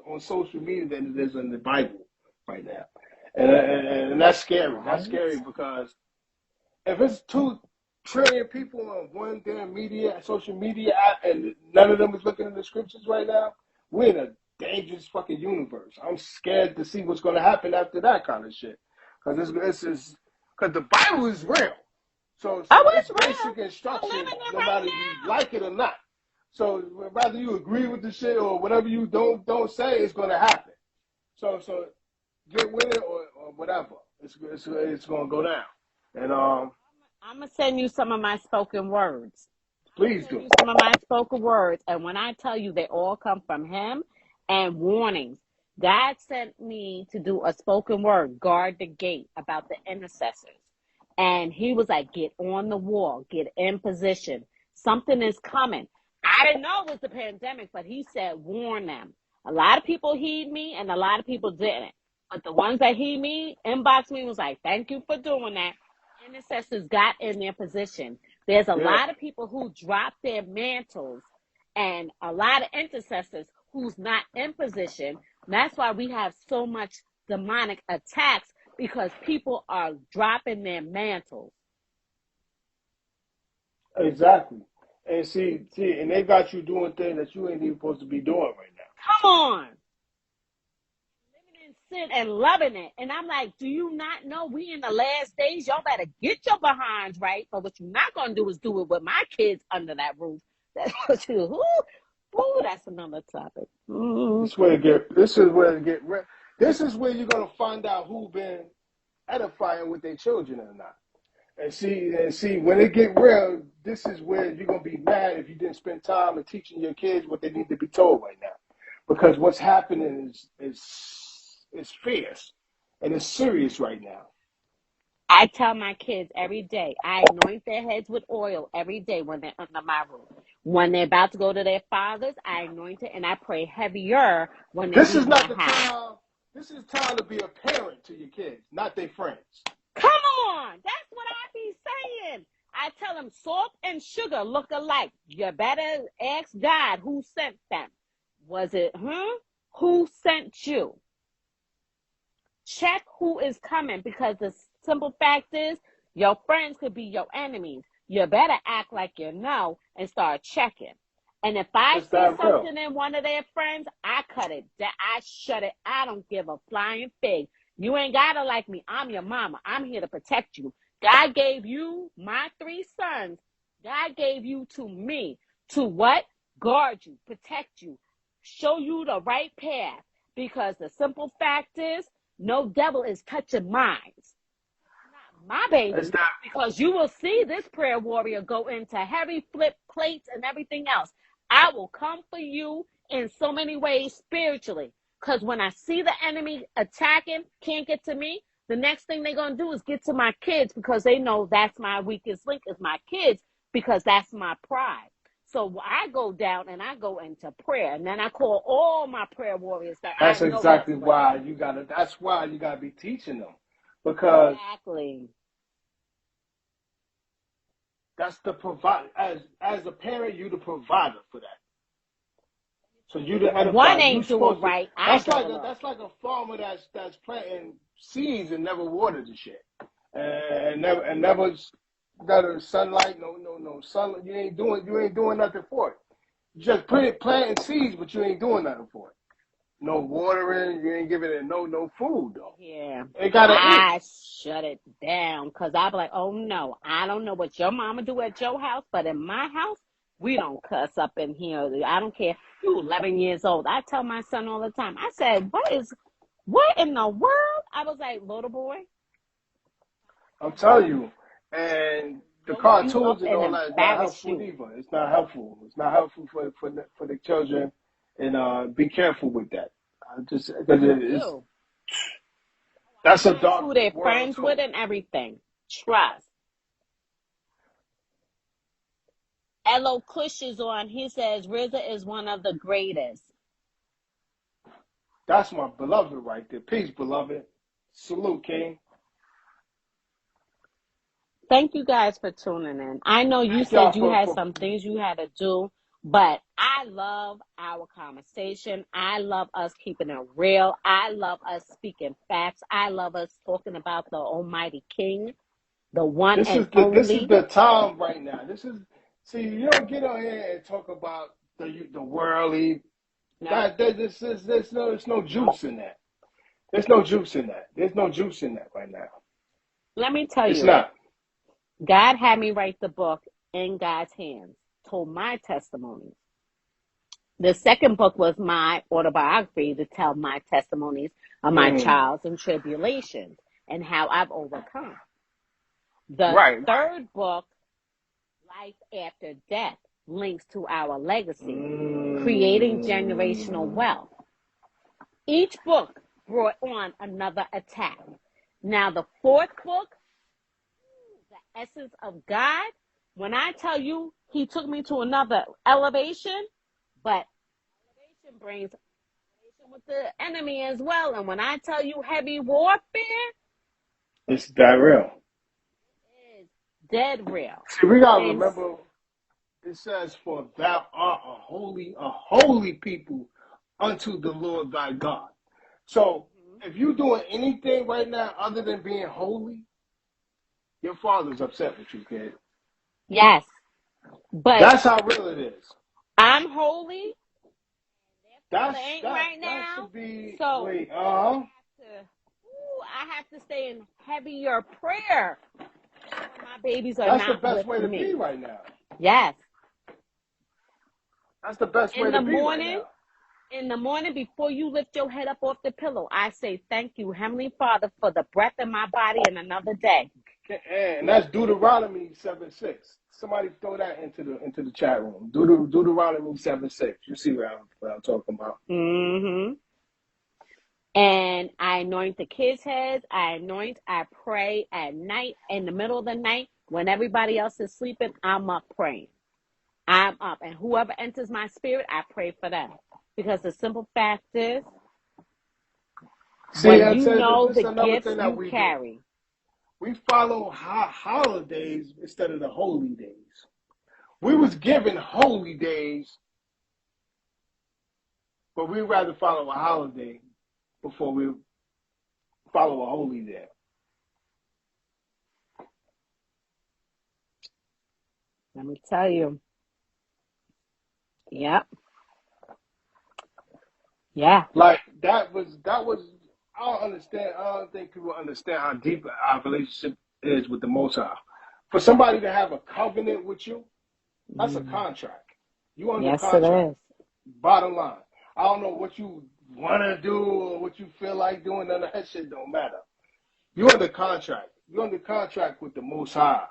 on social media than there is in the Bible right now. And that's scary. That's scary because if it's 2 trillion people on one damn social media app, and none of them is looking in the scriptures right now, we're in a dangerous fucking universe. I'm scared to see what's going to happen after that kind of shit. Because the Bible is real. So it's basic instruction, no matter you like it or not. So whether you agree with the shit or whatever you don't say, it's going to happen. So get with it or whatever. It's going to go down. And I'm going to send you some of my spoken words. Please do. Some of my spoken words. And when I tell you, they all come from him, and warnings. God sent me to do a spoken word, guard the gate, about the intercessors. And he was like, get on the wall, get in position. Something is coming. I didn't know it was the pandemic, but he said, warn them. A lot of people heed me and a lot of people didn't. But the ones that heed me, inboxed me, was like, thank you for doing that. Intercessors got in their position. There's a lot of people who dropped their mantles and a lot of intercessors who's not in position. That's why we have so much demonic attacks, because people are dropping their mantles. Exactly. And see, and they got you doing things that you ain't even supposed to be doing right now. Come on. Living in sin and loving it. And I'm like, do you not know we in the last days? Y'all better get your behinds right. But what you're not going to do is do it with my kids under that roof. That's what you, that's another topic. This is where you're going to find out who been edifying with their children or not. And see, when it get real, this is where you're going to be mad if you didn't spend time in teaching your kids what they need to be told right now. Because what's happening is fierce and it's serious right now. I tell my kids every day, I anoint their heads with oil every day when they're under my roof. When they're about to go to their fathers, I anoint it and I pray heavier when they This is not the time. This is time to be a parent to your kids, not their friends. Come on. That's what I be saying. I tell them salt and sugar look alike. You better ask God who sent them. Was it who sent you? Check who is coming, because the simple fact is your friends could be your enemies. You better act like you know and start checking. And if I see something in one of their friends, I cut it. I shut it. I don't give a flying fig. You ain't got to like me. I'm your mama. I'm here to protect you. God gave you my 3 sons. God gave you to me. To what? Guard you, protect you, show you the right path. Because the simple fact is, no devil is touching minds. Not my baby. Because you will see this prayer warrior go into heavy flip plates and everything else. I will come for you in so many ways spiritually. Because when I see the enemy attacking, can't get to me, the next thing they're going to do is get to my kids, because they know that's my weakest link is my kids, because that's my pride. So I go down and I go into prayer, and then I call all my prayer warriors. That's exactly why you gotta. That's why you gotta be teaching them, because that's the provider. As a parent, you the provider for that. So you the edifier. One ain't doing right. That's like a farmer that's planting seeds and never watered the shit, and never sunlight, no sunlight. You ain't doing nothing for it. You just planting seeds, but you ain't doing nothing for it. no watering. You ain't giving it no food though. Yeah, They gotta eat. I shut it down because I be like, oh no, I don't know what your mama do at your house, but in my house, we don't cuss up in here. I don't care. You 11 years old. I tell my son all the time. I said, what in the world? I was like, little boy, I'm telling you, and the blow you up cartoons and and all that is not embarrass helpful you. either. It's not helpful. It's not helpful for the children, and be careful with that. Just because it's Ew. that's a Ask dark who they're world friends too. with and everything. Trust. Elo Kush is on. He says RZA is one of the greatest. That's my beloved right there. Peace, beloved. Salute, King. Thank you guys for tuning in. I know you Thank y'all said you for, had for some things you had to do, but I love our conversation. I love us keeping it real. I love us speaking facts. I love us talking about the Almighty King, the one and this is only. the time right now. This is see you don't get on here and talk about the worldly. No, There's no no. juice in that. There's no juice in that. There's no juice in that right now. Let me tell It's you, not. God had me write the book In God's Hands, told my testimonies. The second book was my autobiography to tell my testimonies of my Mm. trials and tribulations and how I've overcome. The Right. third book, Life After Death, links to our legacy, creating generational Mm. wealth. Each book brought on another attack. Now, the fourth book, The Essence of God, when I tell you he took me to another elevation, but elevation brings elevation with the enemy as well. And when I tell you heavy warfare, It's that real. it is dead real. See, we gotta And remember. It says, "For thou art a holy people unto the Lord thy God." So, if you're doing anything right now other than being holy, your father's upset with you, kid. yes, but That's how real it is. I'm holy. Their father ain't right That now. should be So wait. I have to stay in heavier prayer when my babies are That's the not best with way to be me. right now. Yes. That's the best way In to the be right morning, now. before you lift your head up off the pillow, I say thank you, Heavenly Father, for the breath in my body and another day. And that's Deuteronomy 7:6. Somebody throw that into the chat room. Deuteronomy 7:6. You see what I'm talking about. Mm-hmm. And I anoint the kids' heads. I pray at night, in the middle of the night, when everybody else is sleeping, I'm up praying. I'm up. And whoever enters my spirit, I pray for them. Because the simple fact is, See, when I you said know this is the another gifts thing that you we do. carry. We follow holidays instead of the holy days. We was given holy days, but we'd rather follow a holiday before we follow a holy day. Let me tell you. Yep. Yeah. Like that was I don't understand. I don't think people understand how deep our relationship is with the Most High. For somebody to have a covenant with you, that's a Mm. contract. You under Yes, it contract. is. Bottom line. I don't know what you want to do or what you feel like doing. None of that shit don't matter. You under contract. You under contract with the Most High.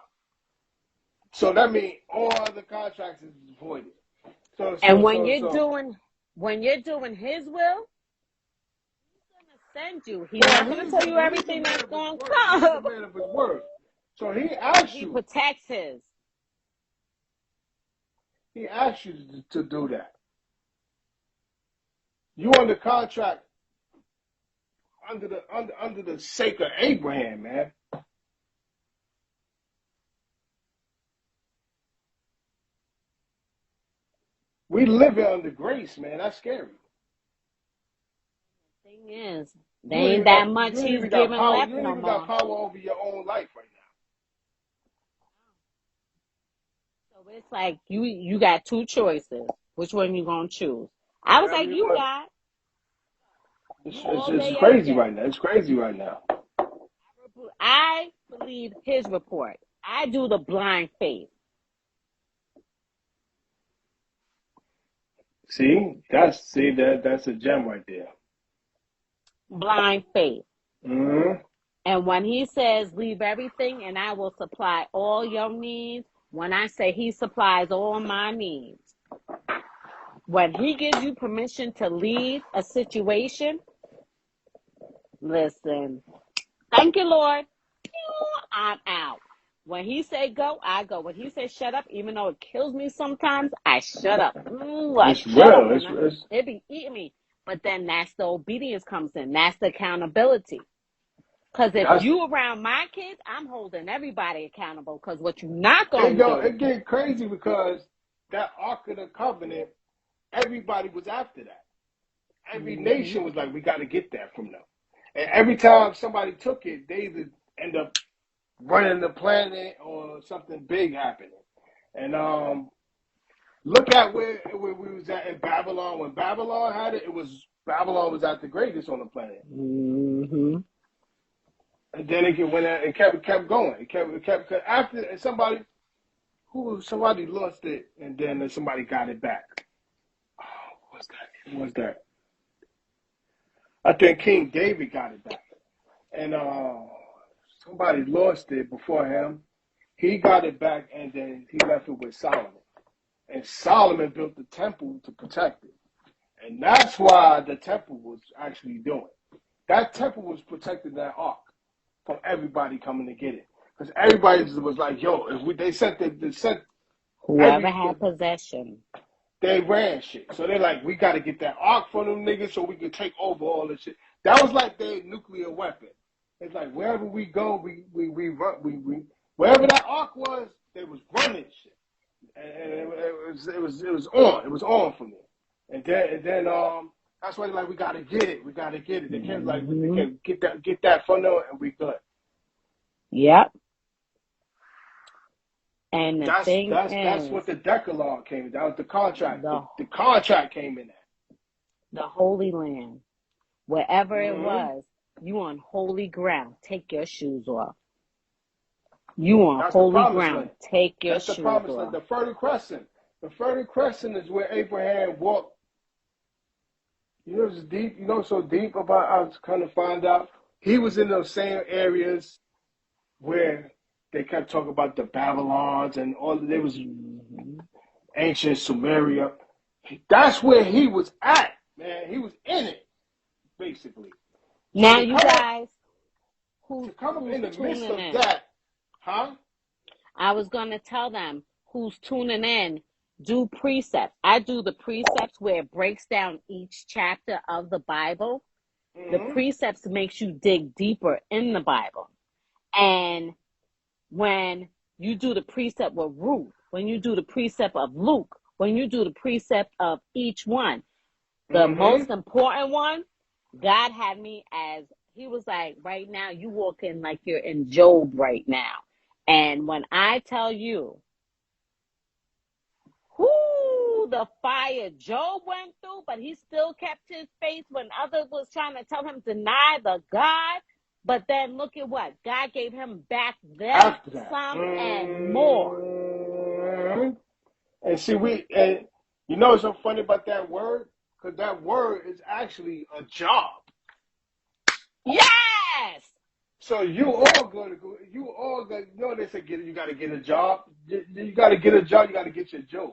So that means all other contracts is voided. So And so so so. when you're doing his will, he's gonna send you. He's Well, not gonna tell you he's a everything man that's of his gonna word. He's a come. man of his word. So But he protects his. he asked you to do that. You under contract under the sake of Abraham, man. We living under grace, man. That's scary. Thing is, there ain't that much You ain't he's even got giving power. left You ain't no even got more. power over your own life right So it's like you got two choices. Which one you gonna choose? I now. was Whatever like, you you want. got. You all It's day, every crazy day. right now. It's crazy right now. I believe his report. I do the blind faith. That's a gem right there. Blind faith. Mm-hmm. And when he says, leave everything and I will supply all your needs, when I say he supplies all my needs, when he gives you permission to leave a situation, listen, thank you, Lord. I'm out. When he say go, I go. When he say shut up, even though it kills me sometimes, I shut up. I It's shut up real. when it be eating me. But then that's the obedience comes in. That's the accountability. Because if That's you around my kids, I'm holding everybody accountable. Because what you not it. going to Go. do. It get crazy because that Ark of the Covenant, everybody was after that. Every Mm-hmm. nation was like, we got to get that from them. And every time somebody took it, they either end up running the planet or something big happening. And look at where we was at in Babylon. When Babylon had it, Babylon was at the greatest on the planet. Mm-hmm. And then it went out and kept going. It kept after and somebody lost it, and then somebody got it back. Oh, what's that? What's that? I think King David got it back, and somebody lost it before him. He got it back, and then he left it with Solomon. And Solomon built the temple to protect it. And that's why the temple was actually doing. That temple was protecting that ark from everybody coming to get it. Because everybody was like, yo, they sent Whoever every, had possession. they ran shit. So they're like, we got to get that ark from them niggas so we can take over all this shit. That was like their nuclear weapon. It's like wherever we go, we run, wherever that ark was, they was running shit. And it was on. It was on for me. And then that's why they're like, we gotta get it. We gotta get it. They can't like they Mm-hmm. can get that from them and we good. Yep. And the thing That's is, what the Decalogue came in. That was the contract. the The contract came in the Holy Land, wherever that. it Mm-hmm. was, you on holy ground. Take your shoes off. You on That's the holy promised ground. land. Take your That's the shoes promised land. off. The Fertile Crescent. The Fertile Crescent is where Abraham walked. You know, it's deep. You know, so deep about. I was kind of find out he was in those same areas where they kept talking about the Babylons and all. There was Mm-hmm. ancient Sumeria. That's where he was at, man. He was in it, basically. So Now, you guys, to come up who's in the midst tuning of in? that, huh? I was gonna tell them who's tuning in. Do precepts. I do the precepts where it breaks down each chapter of the Bible. The Mm-hmm. precepts makes you dig deeper in the Bible. And when you do the precept with Ruth, when you do the precept of Luke, when you do the precept of each one, the Mm-hmm. most important one, God had me as, he was like, right now, you walking like you're in Job right now. And when I tell you, whoo, the fire Job went through, but he still kept his faith when others was trying to tell him deny the God. But then look at what God gave him back, them, After that. some, and more. Mm-hmm. And see, and you know what's so funny about that word? Because that word is actually a job. Yes. So you all going to go. You all got. You know they say you got to get a job. You got to get a job. You got to get your job.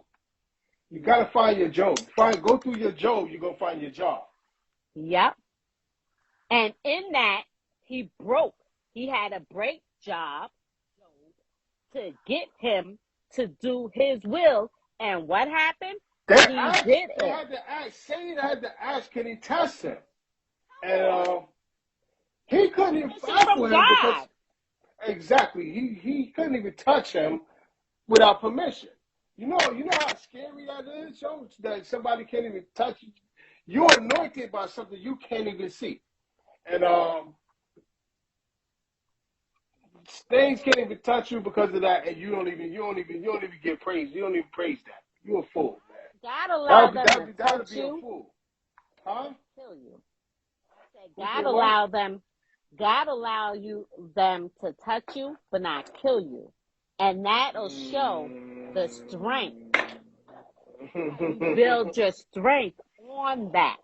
You got to find your job. Go through your job. You gonna find your job. Yep. And in that, he broke. He had a break job to get him to do his will. And what happened? He did They it. had to ask. Satan had to ask, can he test him? And he couldn't even Permission fuck from with him because God. exactly he couldn't even touch him without permission. You know how scary that is, yo. That somebody can't even touch you. You're anointed by something you can't even see, and things can't even touch you because of that, and you don't even get praise. You don't even praise that. You're a fool, man. God allowed them to That would touch be a you, fool, huh? kill you. God allow them. God allow them to touch you, but not kill you, and that'll show the strength. You build your strength on that,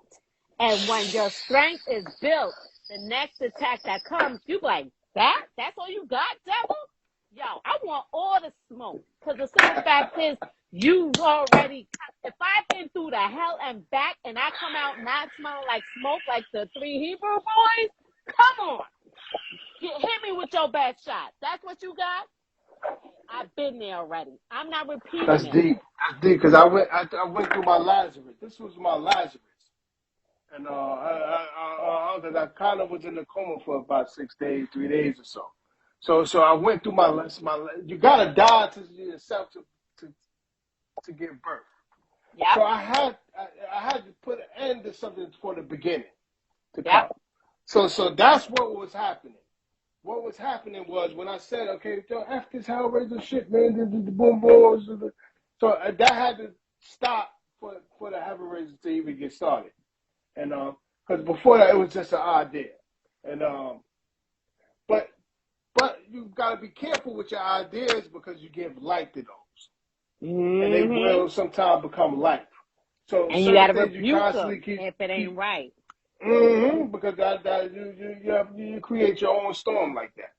and when your strength is built, the next attack that comes, you like that's all you got, devil. Yo, I want all the smoke, because the simple fact is, you've already. If I've been through the hell and back, and I come out not smelling like smoke like the 3 Hebrew boys, come on, hit me with your best shot. That's what you got. I've been there already. I'm not repeating That's it. deep. That's deep, because I went through my Lazarus. This was my Lazarus. And I kind of was in the coma for about 6 days, 3 days or so. So I went through my. You gotta die to yourself to give birth. Yep. So I had to put an end to something for the beginning to come. Yep. So that's what was happening. What was happening was when I said, okay, F this HeLLRAZah shit, man, the boom booms. So that had to stop for the HeavenRazah to even get started. And because before that it was just an idea. And but you gotta be careful with your ideas, because you give life to those. And they will sometimes become life. So and you gotta rebuke them if it ain't right. Because you create your own storm like that,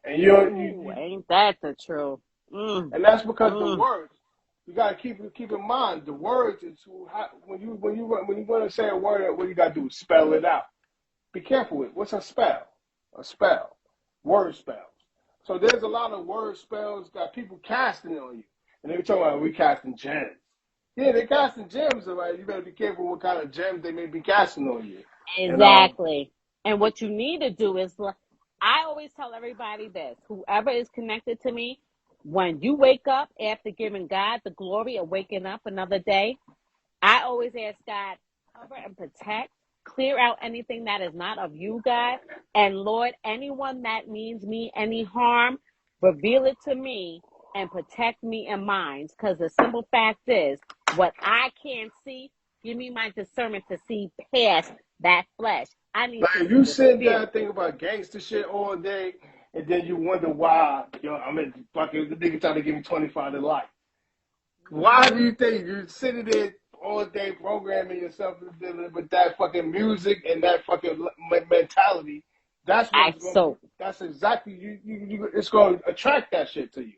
and ain't that the truth? And that's because the words, you gotta keep in mind, the words is when you want to say a word, what you gotta do is spell it out. Be careful with what's a spell. A spell, word spells. So there's a lot of word spells that people casting on you, and they be talking about we casting gems. Yeah, they're casting gems, all right. You better be careful what kind of gems they may be casting on you. Exactly. And what you need to do is, I always tell everybody this: whoever is connected to me, when you wake up after giving God the glory of waking up another day, I always ask God, cover and protect, clear out anything that is not of you, God. And Lord, anyone that means me any harm, reveal it to me and protect me and mine. Because the simple fact is, what I can't see, give me my discernment to see past that flesh. I need to Like, see you the sit spirit. there and think about gangster shit all day, and then you wonder why, fucking the nigga trying to give me 25 to life. Why do you think you're sitting there all day programming yourself with that fucking music and that fucking mentality? That's exactly you. It's going to attract that shit to you.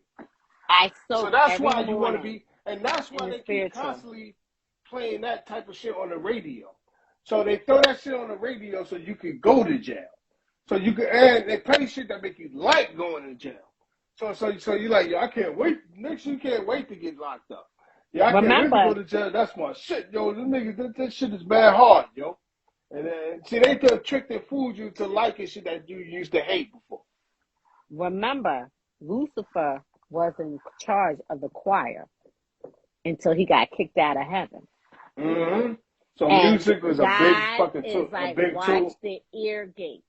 So that's why you want to be, and that's why they keep constantly playing that type of shit on the radio. So they throw that shit on the radio so you can go to jail. So you can, and they play shit that make you like going to jail. So you're like, yo, I can't wait. Next, you can't wait to get locked up. Yeah, I can't wait to go to jail. That's my shit, yo. This shit is bad hard, yo. And then, see, they tricked and fooled you to liking shit that you used to hate before. Remember, Lucifer was in charge of the choir until he got kicked out of heaven. So and music was God a big fucking tool. Like, watch the ear gates.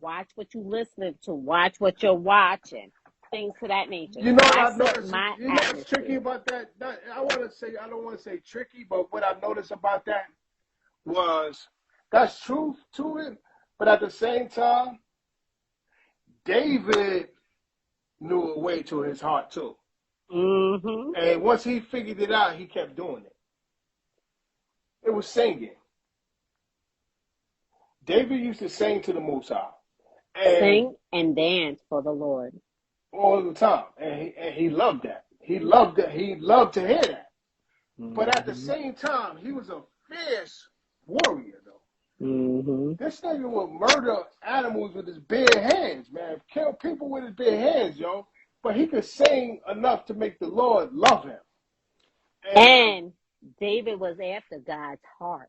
Watch what you listening to. Watch what you're watching. Things to that nature. You know what I noticed? You know what's tricky about that? I don't want to say tricky, but what I noticed about that was that's truth to it, but at the same time, David knew a way to his heart too. And once he figured it out, he kept doing it. It was singing. David used to sing to the Most High. Sing and dance for the Lord. All the time. And he loved that. He loved that. He loved to hear that. But at the same time, he was a fierce warrior, though. This nigga would murder animals with his bare hands, man. Kill people with his bare hands, yo. But he could sing enough to make the Lord love him. And David was after God's heart.